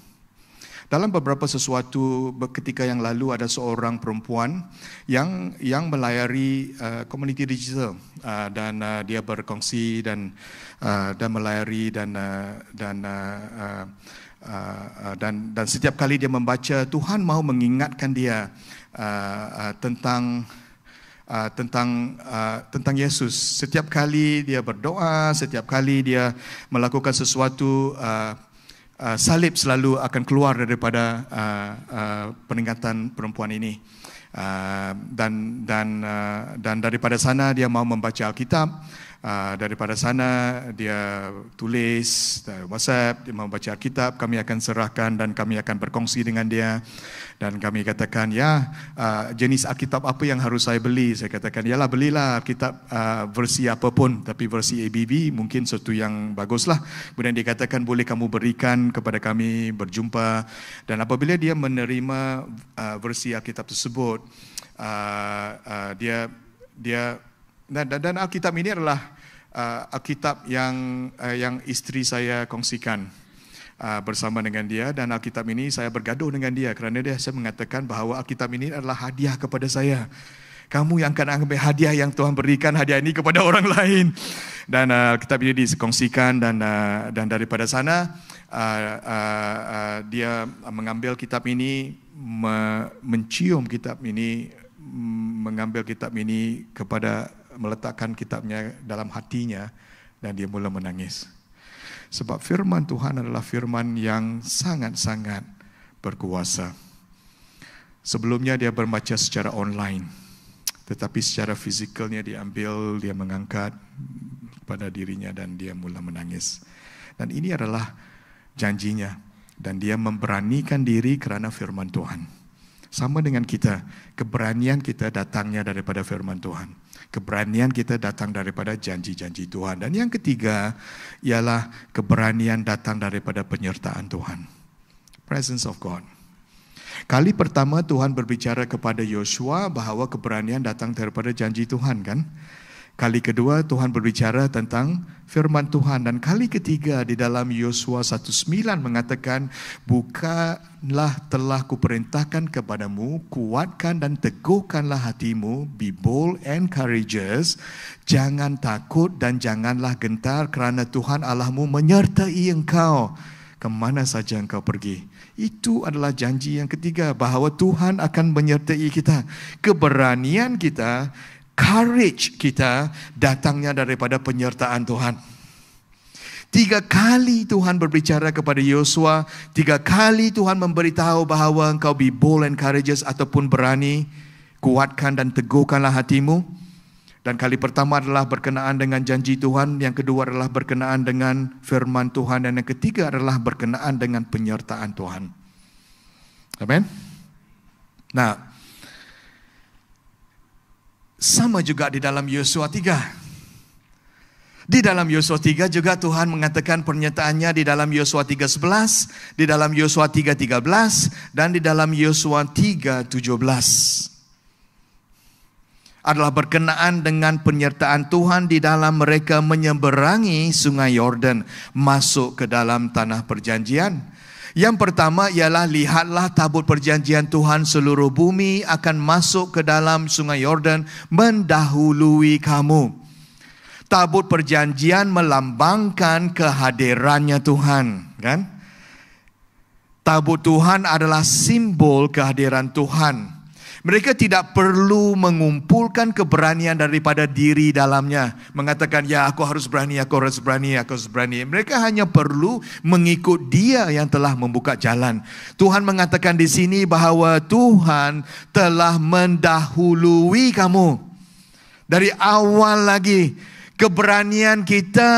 Dalam beberapa sesuatu ketika yang lalu ada seorang perempuan yang melayari komuniti digital dan dia berkongsi dan melayari dan setiap kali dia membaca, Tuhan mahu mengingatkan dia tentang Yesus. Setiap kali dia berdoa, setiap kali dia melakukan sesuatu, salib selalu akan keluar daripada peringatan perempuan ini. Dan daripada sana dia mahu membaca Alkitab. Daripada sana dia tulis WhatsApp, dia mahu baca Alkitab, kami akan serahkan dan kami akan berkongsi dengan dia. Dan kami katakan, jenis Alkitab apa yang harus saya beli? Saya katakan, yalah belilah Alkitab versi apapun, tapi versi ABB mungkin sesuatu yang baguslah. Kemudian dia katakan, boleh kamu berikan kepada kami, berjumpa. Dan apabila dia menerima versi Alkitab tersebut, dan Alkitab ini adalah Alkitab yang isteri saya kongsikan bersama dengan dia, dan Alkitab ini saya bergaduh dengan dia kerana saya mengatakan bahawa Alkitab ini adalah hadiah kepada saya. Kamu yang akan ambil hadiah yang Tuhan berikan hadiah ini kepada orang lain. Dan Alkitab ini dikongsikan dan daripada sana dia mengambil kitab ini, mencium kitab ini, mengambil kitab ini meletakkan kitabnya dalam hatinya, dan dia mula menangis. Sebab firman Tuhan adalah firman yang sangat-sangat berkuasa. Sebelumnya dia membaca secara online, tetapi secara fizikalnya dia mengangkat pada dirinya dan dia mula menangis. Dan ini adalah janjinya, dan dia memberanikan diri kerana firman Tuhan. Sama dengan kita, keberanian kita datangnya daripada firman Tuhan. Keberanian kita datang daripada janji-janji Tuhan. Dan yang ketiga ialah keberanian datang daripada penyertaan Tuhan. Presence of God. Kali pertama Tuhan berbicara kepada Yosua bahawa keberanian datang daripada janji Tuhan, kan? Kali kedua Tuhan berbicara tentang firman Tuhan, dan kali ketiga di dalam Yosua 1:9 mengatakan, bukanlah telah kuperintahkan kepadamu, kuatkan dan teguhkanlah hatimu, be bold and courageous, jangan takut dan janganlah gentar kerana Tuhan Allahmu menyertai engkau kemana saja engkau pergi. Itu adalah janji yang ketiga, bahawa Tuhan akan menyertai kita. Keberanian kita, courage kita datangnya daripada penyertaan Tuhan. 3 kali Tuhan berbicara kepada Yosua, 3 kali Tuhan memberitahu bahawa engkau be bold and courageous ataupun berani, kuatkan dan teguhkanlah hatimu. Dan kali pertama adalah berkenaan dengan janji Tuhan, yang kedua adalah berkenaan dengan firman Tuhan, dan yang ketiga adalah berkenaan dengan penyertaan Tuhan. Amen. Nah, sama juga di dalam Yosua 3. Di dalam Yosua 3 juga Tuhan mengatakan pernyataannya di dalam Yosua 3:11, di dalam Yosua 3:13, dan di dalam Yosua 3:17. Adalah berkenaan dengan penyertaan Tuhan di dalam mereka menyeberangi sungai Yordan, masuk ke dalam tanah perjanjian. Yang pertama ialah, lihatlah tabut perjanjian Tuhan seluruh bumi akan masuk ke dalam sungai Yordan mendahului kamu. Tabut perjanjian melambangkan kehadirannya Tuhan, kan? Tabut Tuhan adalah simbol kehadiran Tuhan. Mereka tidak perlu mengumpulkan keberanian daripada diri dalamnya, mengatakan, ya aku harus berani, aku harus berani, aku harus berani. Mereka hanya perlu mengikut Dia yang telah membuka jalan. Tuhan mengatakan di sini bahawa Tuhan telah mendahului kamu. Dari awal lagi, keberanian kita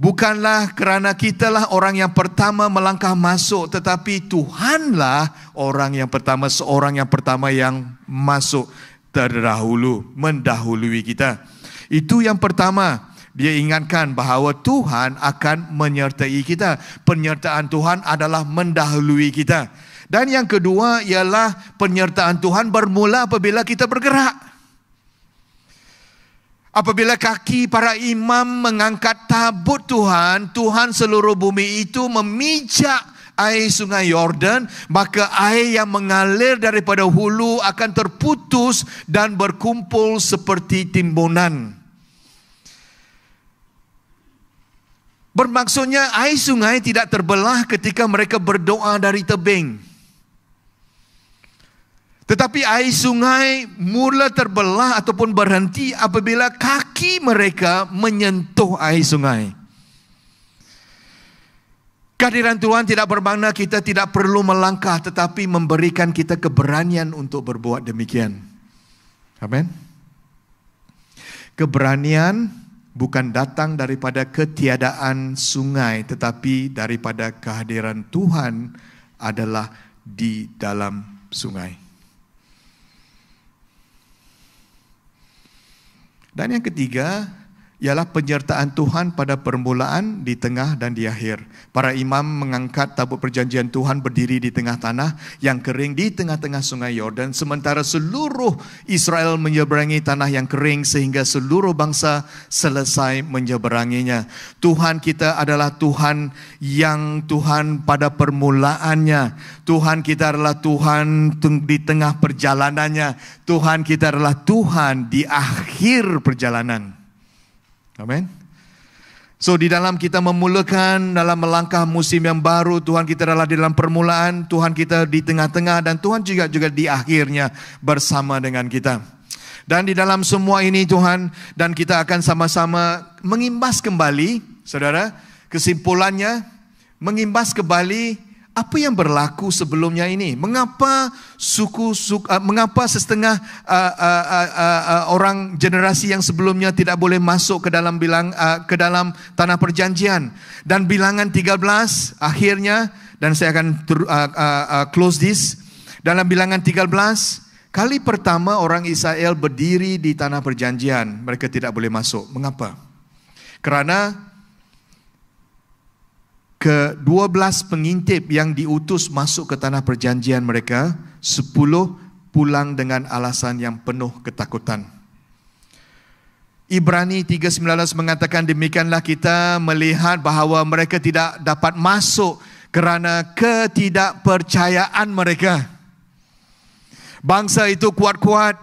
bukanlah kerana kitalah orang yang pertama melangkah masuk, tetapi Tuhanlah orang yang pertama, seorang yang pertama yang masuk terdahulu, mendahului kita. Itu yang pertama. Dia ingatkan bahawa Tuhan akan menyertai kita. Penyertaan Tuhan adalah mendahului kita. Dan yang kedua ialah penyertaan Tuhan bermula apabila kita bergerak. Apabila kaki para imam mengangkat tabut Tuhan, Tuhan seluruh bumi itu memijak air sungai Yordan, maka air yang mengalir daripada hulu akan terputus dan berkumpul seperti timbunan. Bermaksudnya air sungai tidak terbelah ketika mereka berdoa dari tebing. Tetapi air sungai mula terbelah ataupun berhenti apabila kaki mereka menyentuh air sungai. Kehadiran Tuhan tidak bermakna kita tidak perlu melangkah, tetapi memberikan kita keberanian untuk berbuat demikian. Amin. Keberanian bukan datang daripada ketiadaan sungai, tetapi daripada kehadiran Tuhan adalah di dalam sungai. Dan yang ketiga ialah penyertaan Tuhan pada permulaan, di tengah dan di akhir. Para imam mengangkat tabut perjanjian Tuhan berdiri di tengah tanah yang kering di tengah-tengah sungai Yordan, sementara seluruh Israel menyeberangi tanah yang kering sehingga seluruh bangsa selesai menyeberanginya. Tuhan kita adalah Tuhan yang Tuhan pada permulaannya. Tuhan kita adalah Tuhan di tengah perjalanannya. Tuhan kita adalah Tuhan di akhir perjalanan. Amin. So di dalam kita memulakan, dalam melangkah musim yang baru, Tuhan kita adalah di dalam permulaan, Tuhan kita di tengah-tengah, dan Tuhan juga di akhirnya bersama dengan kita. Dan di dalam semua ini Tuhan, dan kita akan sama-sama mengimbas kembali, saudara, kesimpulannya, mengimbas kembali apa yang berlaku sebelumnya ini. Mengapa mengapa setengah orang generasi yang sebelumnya tidak boleh masuk ke dalam ke dalam tanah perjanjian. Dan bilangan 13 akhirnya, dan saya akan close this. Dalam bilangan 13, kali pertama orang Israel berdiri di tanah perjanjian, mereka tidak boleh masuk. Mengapa? Kerana ke-12 pengintip yang diutus masuk ke tanah perjanjian mereka, 10 pulang dengan alasan yang penuh ketakutan. Ibrani 3:19 mengatakan demikianlah kita melihat bahawa mereka tidak dapat masuk kerana ketidakpercayaan mereka. Bangsa itu kuat-kuat,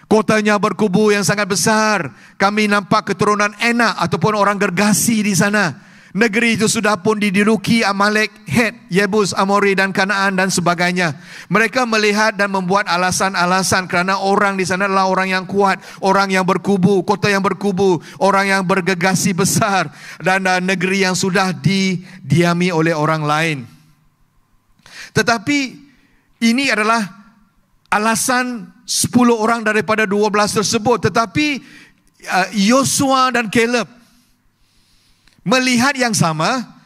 kotanya berkubu yang sangat besar. Kami nampak keturunan Enak ataupun orang Gergasi di sana. Negeri itu sudah pun diduduki Amalek, Het, Yebus, Amori dan Kanaan dan sebagainya. Mereka melihat dan membuat alasan-alasan kerana orang di sana adalah orang yang kuat, orang yang berkubu, kota yang berkubu, orang yang bergegasi besar dan negeri yang sudah didiami oleh orang lain. Tetapi ini adalah alasan 10 orang daripada 12 tersebut. Tetapi Yosua dan Caleb melihat yang sama,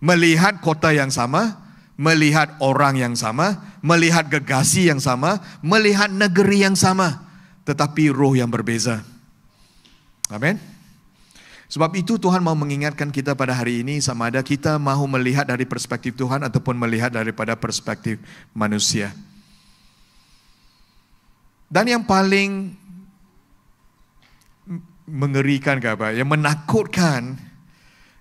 melihat kota yang sama, melihat orang yang sama, melihat gegasi yang sama, melihat negeri yang sama, tetapi roh yang berbeza. Amin. Sebab itu Tuhan mau mengingatkan kita pada hari ini, sama ada kita mahu melihat dari perspektif Tuhan ataupun melihat daripada perspektif manusia. Dan yang paling mengerikan, yang menakutkan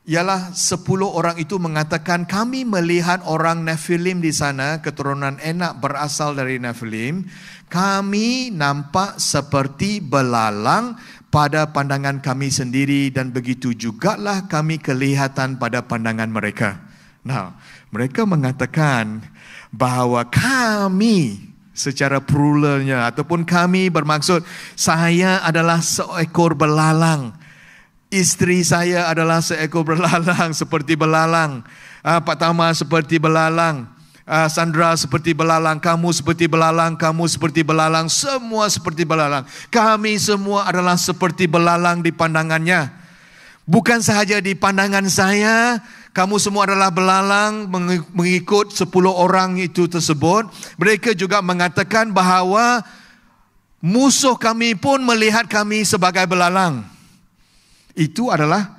ialah 10 orang itu mengatakan, kami melihat orang Nephilim di sana, keturunan Enak berasal dari Nephilim. Kami nampak seperti belalang pada pandangan kami sendiri dan begitu jugalah kami kelihatan pada pandangan mereka. Nah, mereka mengatakan bahawa kami, secara pluralnya ataupun kami bermaksud saya adalah seekor belalang. Isteri saya adalah seekor belalang, seperti belalang. Pak Tama seperti belalang. Sandra seperti belalang, kamu seperti belalang, kamu seperti belalang, semua seperti belalang. Kami semua adalah seperti belalang di pandangannya. Bukan sahaja di pandangan saya, kamu semua adalah belalang mengikut 10 orang itu tersebut. Mereka juga mengatakan bahawa musuh kami pun melihat kami sebagai belalang. Itu adalah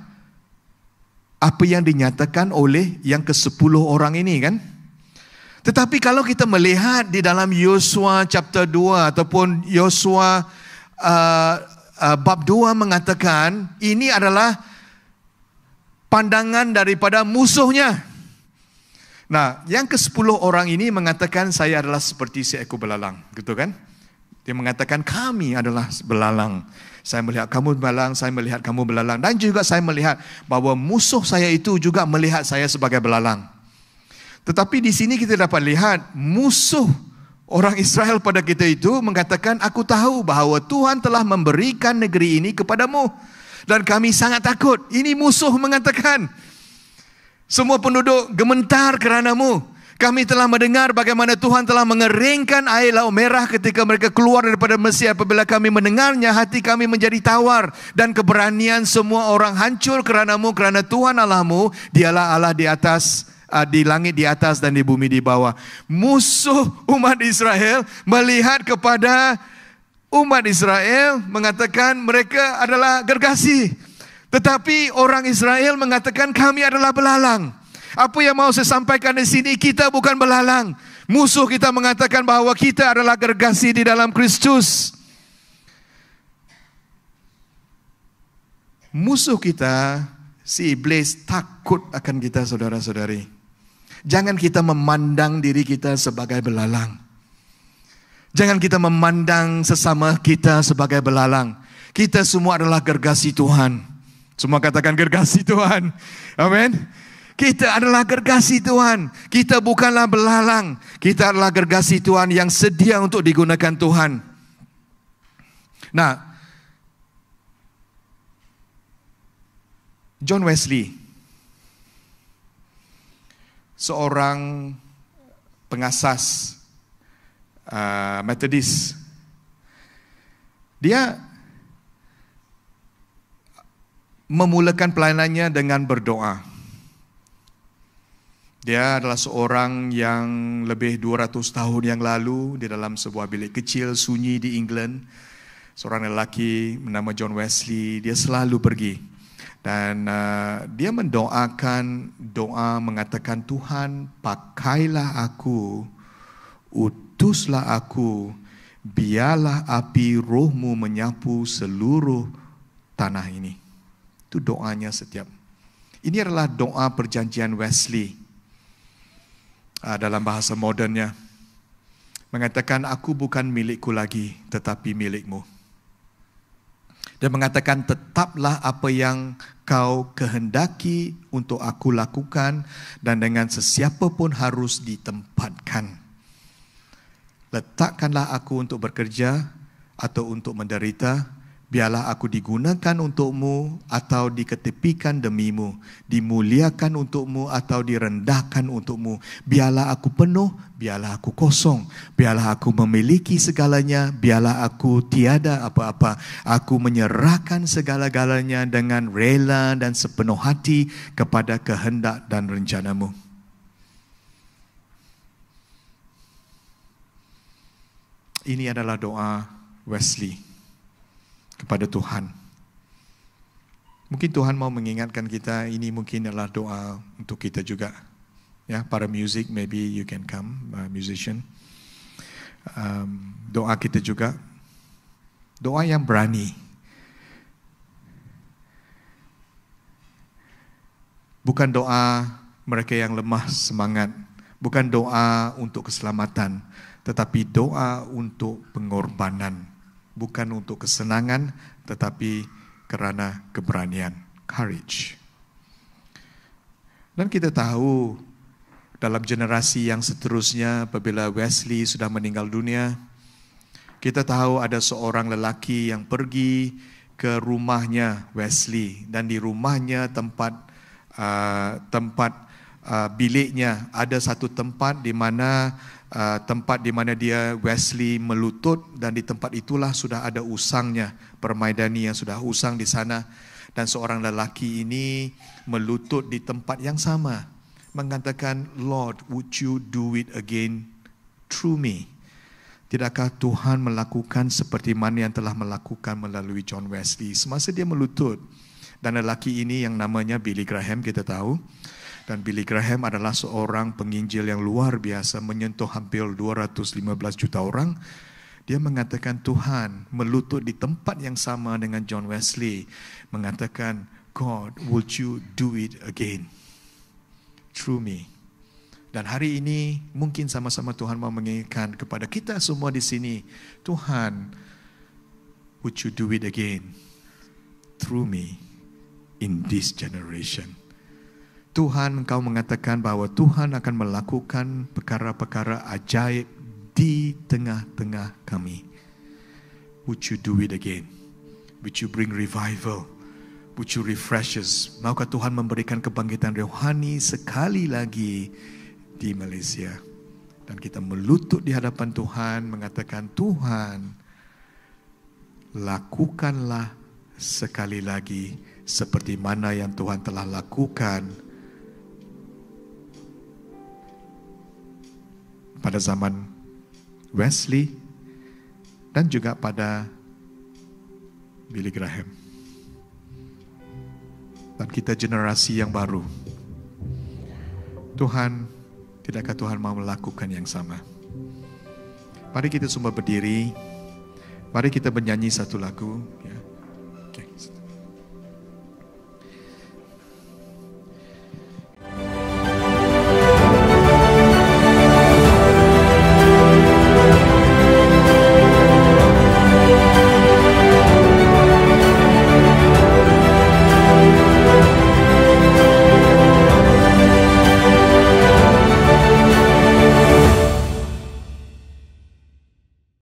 apa yang dinyatakan oleh yang ke-10 orang ini, kan? Tetapi kalau kita melihat di dalam Yosua chapter 2 ataupun Yosua bab 2 mengatakan ini adalah pandangan daripada musuhnya. Nah, yang ke-10 orang ini mengatakan saya adalah seperti seekor belalang, gitu kan? Dia mengatakan kami adalah belalang. Saya melihat kamu belalang, saya melihat kamu belalang, dan juga saya melihat bahawa musuh saya itu juga melihat saya sebagai belalang. Tetapi di sini kita dapat lihat musuh orang Israel pada kita itu mengatakan, aku tahu bahawa Tuhan telah memberikan negeri ini kepadamu dan kami sangat takut. Ini musuh mengatakan, semua penduduk gementar keranamu. Kami telah mendengar bagaimana Tuhan telah mengeringkan air Laut Merah ketika mereka keluar daripada Mesir. Apabila kami mendengarnya, hati kami menjadi tawar dan keberanian semua orang hancur keranamu, kerana Tuhan Allahmu, dialah Allah di atas, di langit di atas dan di bumi di bawah. Musuh umat Israel melihat kepada umat Israel mengatakan mereka adalah gergasi. Tetapi orang Israel mengatakan kami adalah belalang. Apa yang mau saya sampaikan di sini, kita bukan belalang. Musuh kita mengatakan bahawa kita adalah gergasi di dalam Kristus. Musuh kita, si iblis, takut akan kita, saudara-saudari. Jangan kita memandang diri kita sebagai belalang. Jangan kita memandang sesama kita sebagai belalang. Kita semua adalah gergasi Tuhan. Semua katakan gergasi Tuhan. Amin. Kita adalah gergasi Tuhan. Kita bukanlah belalang. Kita adalah gergasi Tuhan yang sedia untuk digunakan Tuhan. Nah, John Wesley, seorang pengasas Methodist, dia memulakan pelayanannya dengan berdoa. Dia adalah seorang yang lebih 200 tahun yang lalu di dalam sebuah bilik kecil sunyi di England. Seorang lelaki bernama John Wesley, dia selalu pergi. Dan dia mendoakan doa mengatakan, Tuhan pakailah aku, utuslah aku, biarlah api rohmu menyapu seluruh tanah ini. Itu doanya setiap. Ini adalah doa perjanjian Wesley. Dalam bahasa modernnya mengatakan, aku bukan milikku lagi tetapi milikmu. Dia mengatakan, tetaplah apa yang kau kehendaki untuk aku lakukan dan dengan sesiapa pun harus ditempatkan. Letakkanlah aku untuk bekerja atau untuk menderita, biarlah aku digunakan untukmu atau diketepikan demimu, dimuliakan untukmu atau direndahkan untukmu. Biarlah aku penuh, biarlah aku kosong, biarlah aku memiliki segalanya, biarlah aku tiada apa-apa. Aku menyerahkan segala-galanya dengan rela dan sepenuh hati kepada kehendak dan rencanamu. Ini adalah doa Wesley kepada Tuhan. Mungkin Tuhan mau mengingatkan kita, ini mungkin adalah doa untuk kita juga. Ya, para music, maybe you can come, musician. Doa kita juga, doa yang berani. Bukan doa mereka yang lemah semangat, bukan doa untuk keselamatan, tetapi doa untuk pengorbanan. Bukan untuk kesenangan, tetapi kerana keberanian, courage. Dan kita tahu dalam generasi yang seterusnya, apabila Wesley sudah meninggal dunia, kita tahu ada seorang lelaki yang pergi ke rumahnya Wesley, dan di rumahnya tempat biliknya ada satu tempat di mana dia Wesley melutut, dan di tempat itulah sudah ada usangnya, permaidani yang sudah usang di sana, dan seorang lelaki ini melutut di tempat yang sama, mengatakan, Lord, would you do it again through me? Tidakkah Tuhan melakukan seperti mana yang telah melakukan melalui John Wesley semasa dia melutut? Dan lelaki ini yang namanya Billy Graham, kita tahu. Dan Billy Graham adalah seorang penginjil yang luar biasa, menyentuh hampir 215 juta orang. Dia mengatakan, Tuhan melutut di tempat yang sama dengan John Wesley, mengatakan, God, would you do it again through me? Dan hari ini mungkin sama-sama Tuhan mau mengingatkan kepada kita semua di sini, Tuhan, would you do it again through me in this generation? Tuhan, Engkau mengatakan bahawa Tuhan akan melakukan perkara-perkara ajaib di tengah-tengah kami. Would you do it again? Would you bring revival? Would you refresh us? Maukah Tuhan memberikan kebangkitan rohani sekali lagi di Malaysia? Dan kita melutut di hadapan Tuhan, mengatakan, Tuhan, lakukanlah sekali lagi seperti mana yang Tuhan telah lakukan pada zaman Wesley dan juga pada Billy Graham. Dan kita generasi yang baru. Tuhan, tidakkah Tuhan mau melakukan yang sama? Mari kita semua berdiri. Mari kita bernyanyi satu lagu.